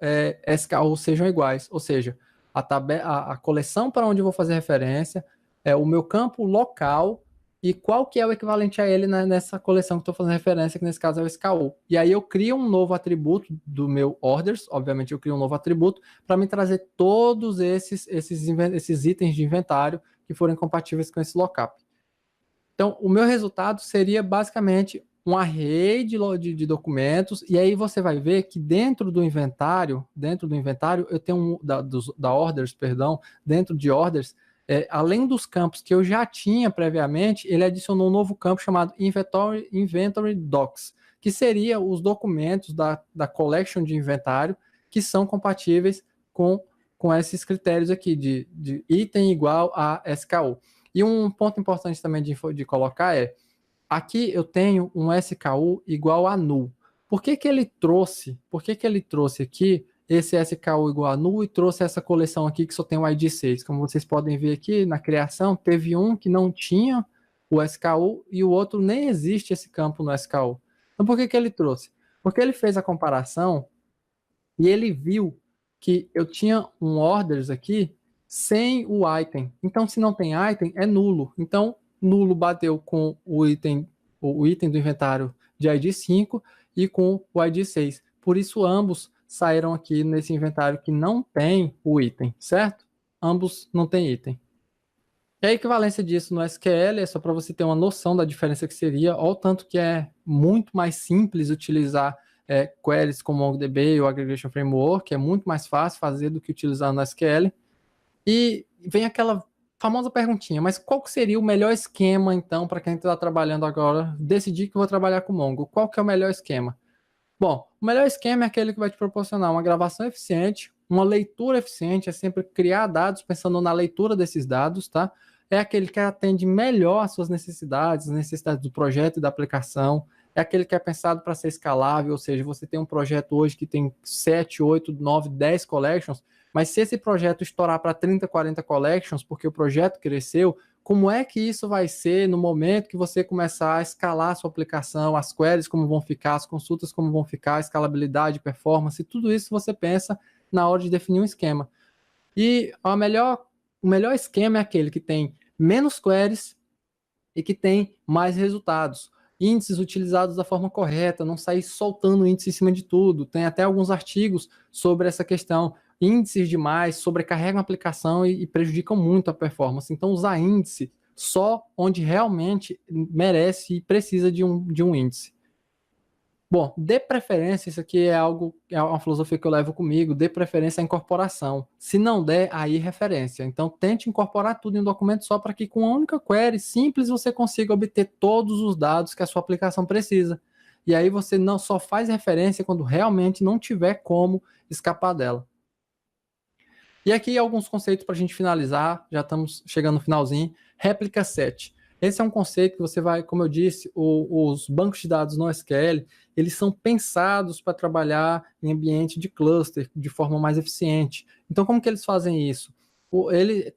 SKU sejam iguais. Ou seja, a coleção para onde eu vou fazer referência, o meu campo local e qual que é o equivalente a ele nessa coleção que estou fazendo referência, que nesse caso é o SKU. E aí eu crio um novo atributo do meu orders, obviamente eu crio um novo atributo, para me trazer todos esses itens de inventário que forem compatíveis com esse lookup. Então, o meu resultado seria basicamente um array de documentos, e aí você vai ver que dentro do inventário eu tenho dentro de orders, além dos campos que eu já tinha previamente, ele adicionou um novo campo chamado Inventory Docs, que seria os documentos da collection de inventário que são compatíveis com com esses critérios aqui de item igual a SKU. E um ponto importante também de colocar é, aqui eu tenho um SKU igual a null. Por que ele trouxe aqui esse SKU igual a null e trouxe essa coleção aqui que só tem o ID 6? Como vocês podem ver aqui na criação, teve um que não tinha o SKU e o outro nem existe esse campo no SKU. Então por que ele trouxe? Porque ele fez a comparação e ele viu que eu tinha um orders aqui sem o item. Então se não tem item, é nulo. Então nulo bateu com o item do inventário de ID 5 e com o ID 6. Por isso ambos saíram aqui nesse inventário que não tem o item, certo? Ambos não tem item. E a equivalência disso no SQL é só para você ter uma noção da diferença que seria, ou tanto que é muito mais simples utilizar queries como MongoDB ou Aggregation Framework, que é muito mais fácil fazer do que utilizar no SQL. E vem aquela famosa perguntinha, mas qual que seria o melhor esquema, então, para quem está trabalhando agora, decidir que vou trabalhar com Mongo? Qual que é o melhor esquema? Bom, o melhor esquema é aquele que vai te proporcionar uma gravação eficiente, uma leitura eficiente, é sempre criar dados pensando na leitura desses dados, tá? É aquele que atende melhor às suas necessidades, as necessidades do projeto e da aplicação, é aquele que é pensado para ser escalável, ou seja, você tem um projeto hoje que tem 7, 8, 9, 10 collections, mas se esse projeto estourar para 30, 40 collections, porque o projeto cresceu, como é que isso vai ser no momento que você começar a escalar a sua aplicação, as queries como vão ficar, as consultas como vão ficar, a escalabilidade, performance, tudo isso você pensa na hora de definir um esquema. E o melhor esquema é aquele que tem menos queries e que tem mais resultados. Índices utilizados da forma correta, não sair soltando índice em cima de tudo. Tem até alguns artigos sobre essa questão. Índices demais sobrecarregam a aplicação e prejudicam muito a performance. Então, usar índice só onde realmente merece e precisa de um índice. Bom, dê preferência, isso aqui é uma filosofia que eu levo comigo, dê preferência à incorporação. Se não der, aí referência. Então, tente incorporar tudo em um documento só para que com uma única query simples você consiga obter todos os dados que a sua aplicação precisa. E aí você não só faz referência quando realmente não tiver como escapar dela. E aqui alguns conceitos para a gente finalizar, já estamos chegando no finalzinho. Réplica set. Esse é um conceito que você vai, como eu disse, os bancos de dados no SQL, eles são pensados para trabalhar em ambiente de cluster de forma mais eficiente. Então, como que eles fazem isso?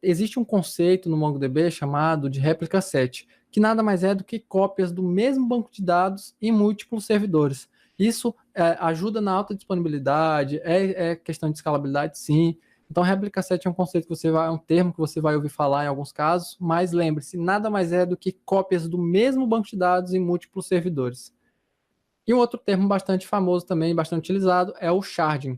Existe um conceito no MongoDB chamado de réplica set, que nada mais é do que cópias do mesmo banco de dados em múltiplos servidores. Isso ajuda na alta disponibilidade, é questão de escalabilidade, sim. Então, réplica set é um conceito que um termo que você vai ouvir falar em alguns casos, mas lembre-se, nada mais é do que cópias do mesmo banco de dados em múltiplos servidores. E um outro termo bastante famoso também, bastante utilizado, é o sharding.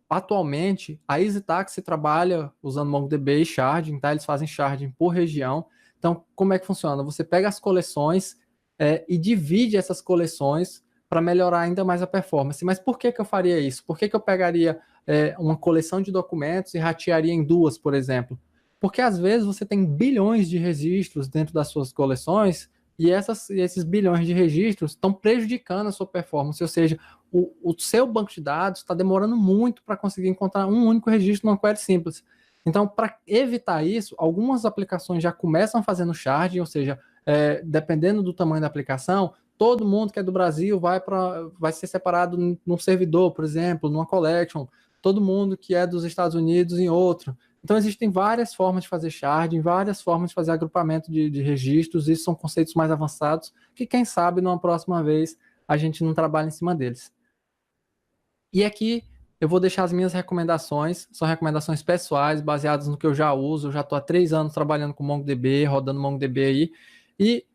Atualmente, a EasyTax trabalha usando MongoDB e sharding, tá? Eles fazem sharding por região. Então, como é que funciona? Você pega as coleções e divide essas coleções para melhorar ainda mais a performance. Mas por que eu faria isso? Por que eu pegaria uma coleção de documentos e ratearia em duas, por exemplo? Porque às vezes você tem bilhões de registros dentro das suas coleções e esses bilhões de registros estão prejudicando a sua performance, ou seja, o seu banco de dados está demorando muito para conseguir encontrar um único registro numa query simples. Então, para evitar isso, algumas aplicações já começam fazendo sharding, ou seja, dependendo do tamanho da aplicação, todo mundo que é do Brasil vai ser separado num servidor, por exemplo, numa collection, todo mundo que é dos Estados Unidos em outro. Então, existem várias formas de fazer sharding, várias formas de fazer agrupamento de registros, isso são conceitos mais avançados, que quem sabe, numa próxima vez, a gente não trabalha em cima deles. E aqui, eu vou deixar as minhas recomendações, são recomendações pessoais, baseadas no que eu já uso, eu já estou há 3 anos trabalhando com MongoDB, rodando MongoDB aí, e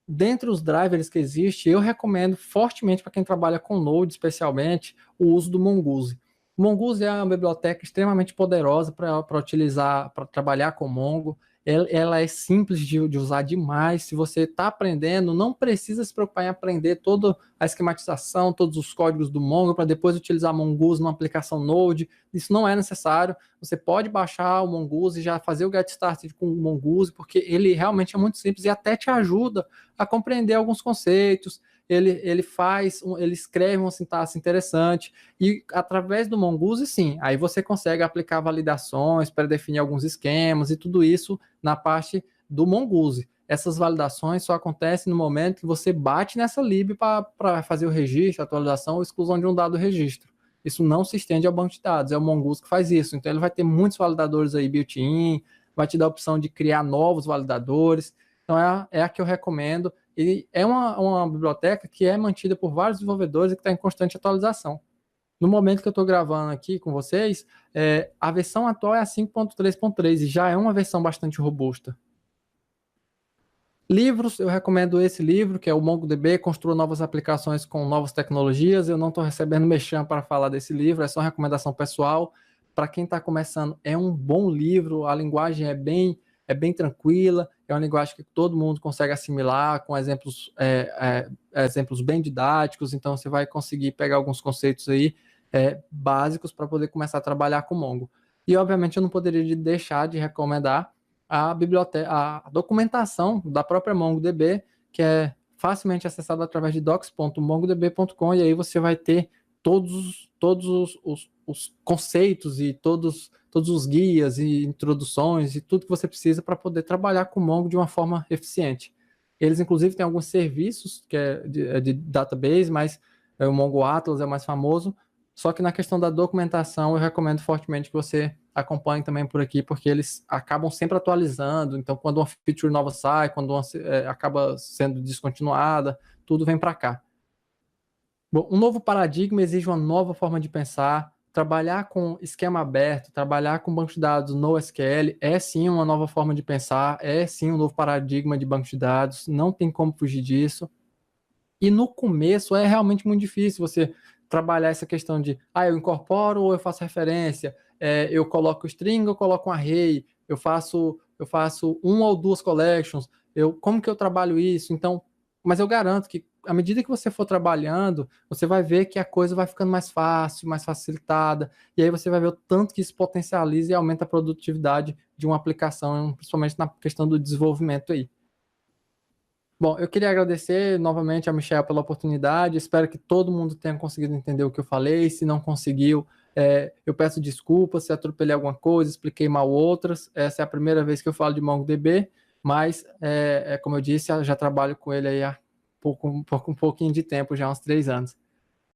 dentre os drivers que existem, eu recomendo fortemente para quem trabalha com Node, especialmente, o uso do Mongoose. O Mongoose é uma biblioteca extremamente poderosa para utilizar, para trabalhar com Mongo. Ela é simples de usar demais. Se você está aprendendo, não precisa se preocupar em aprender toda a esquematização, todos os códigos do Mongo, para depois utilizar Mongoose numa aplicação Node. Isso não é necessário. Você pode baixar o Mongoose e já fazer o get started com o Mongoose, porque ele realmente é muito simples e até te ajuda a compreender alguns conceitos ele ele escreve uma sintaxe interessante, e através do Mongoose, sim, aí você consegue aplicar validações, pré-definir alguns esquemas e tudo isso na parte do Mongoose. Essas validações só acontecem no momento que você bate nessa lib para fazer o registro, atualização ou exclusão de um dado registro. Isso não se estende ao banco de dados, é o Mongoose que faz isso. Então ele vai ter muitos validadores aí built-in, vai te dar a opção de criar novos validadores. Então é a que eu recomendo. E é uma biblioteca que é mantida por vários desenvolvedores e que está em constante atualização. No momento que eu estou gravando aqui com vocês, a versão atual é a 5.3.3 e já é uma versão bastante robusta. Livros, eu recomendo esse livro, que é o MongoDB, Construa Novas Aplicações com Novas Tecnologias. Eu não estou recebendo merchan para falar desse livro, é só recomendação pessoal. Para quem está começando, é um bom livro, a linguagem é bem tranquila, é uma linguagem que todo mundo consegue assimilar, com exemplos bem didáticos, então você vai conseguir pegar alguns conceitos aí básicos para poder começar a trabalhar com Mongo. E, obviamente, eu não poderia deixar de recomendar a biblioteca, a documentação da própria MongoDB, que é facilmente acessada através de docs.mongodb.com, e aí você vai ter todos os conceitos e todos os guias e introduções e tudo que você precisa para poder trabalhar com Mongo de uma forma eficiente. Eles, inclusive, têm alguns serviços que é de database, mas o Mongo Atlas é o mais famoso. Só que na questão da documentação, eu recomendo fortemente que você acompanhe também por aqui, porque eles acabam sempre atualizando. Então, quando uma feature nova sai, quando uma acaba sendo descontinuada, tudo vem para cá. Bom, um novo paradigma exige uma nova forma de pensar. Trabalhar com esquema aberto, trabalhar com banco de dados no SQL é sim uma nova forma de pensar, é sim um novo paradigma de banco de dados, não tem como fugir disso. E no começo é realmente muito difícil você trabalhar essa questão de eu incorporo ou eu faço referência, eu coloco string ou coloco um array, eu faço uma ou duas collections, como que eu trabalho isso? Então, mas eu garanto que à medida que você for trabalhando, você vai ver que a coisa vai ficando mais fácil, mais facilitada, e aí você vai ver o tanto que isso potencializa e aumenta a produtividade de uma aplicação, principalmente na questão do desenvolvimento aí. Bom, eu queria agradecer novamente a Michelle pela oportunidade. Espero que todo mundo tenha conseguido entender o que eu falei. Se não conseguiu, eu peço desculpas se atropelei alguma coisa, expliquei mal outras. Essa é a primeira vez que eu falo de MongoDB, mas, como eu disse, eu já trabalho com ele aí há um pouquinho de tempo, já há uns 3 anos.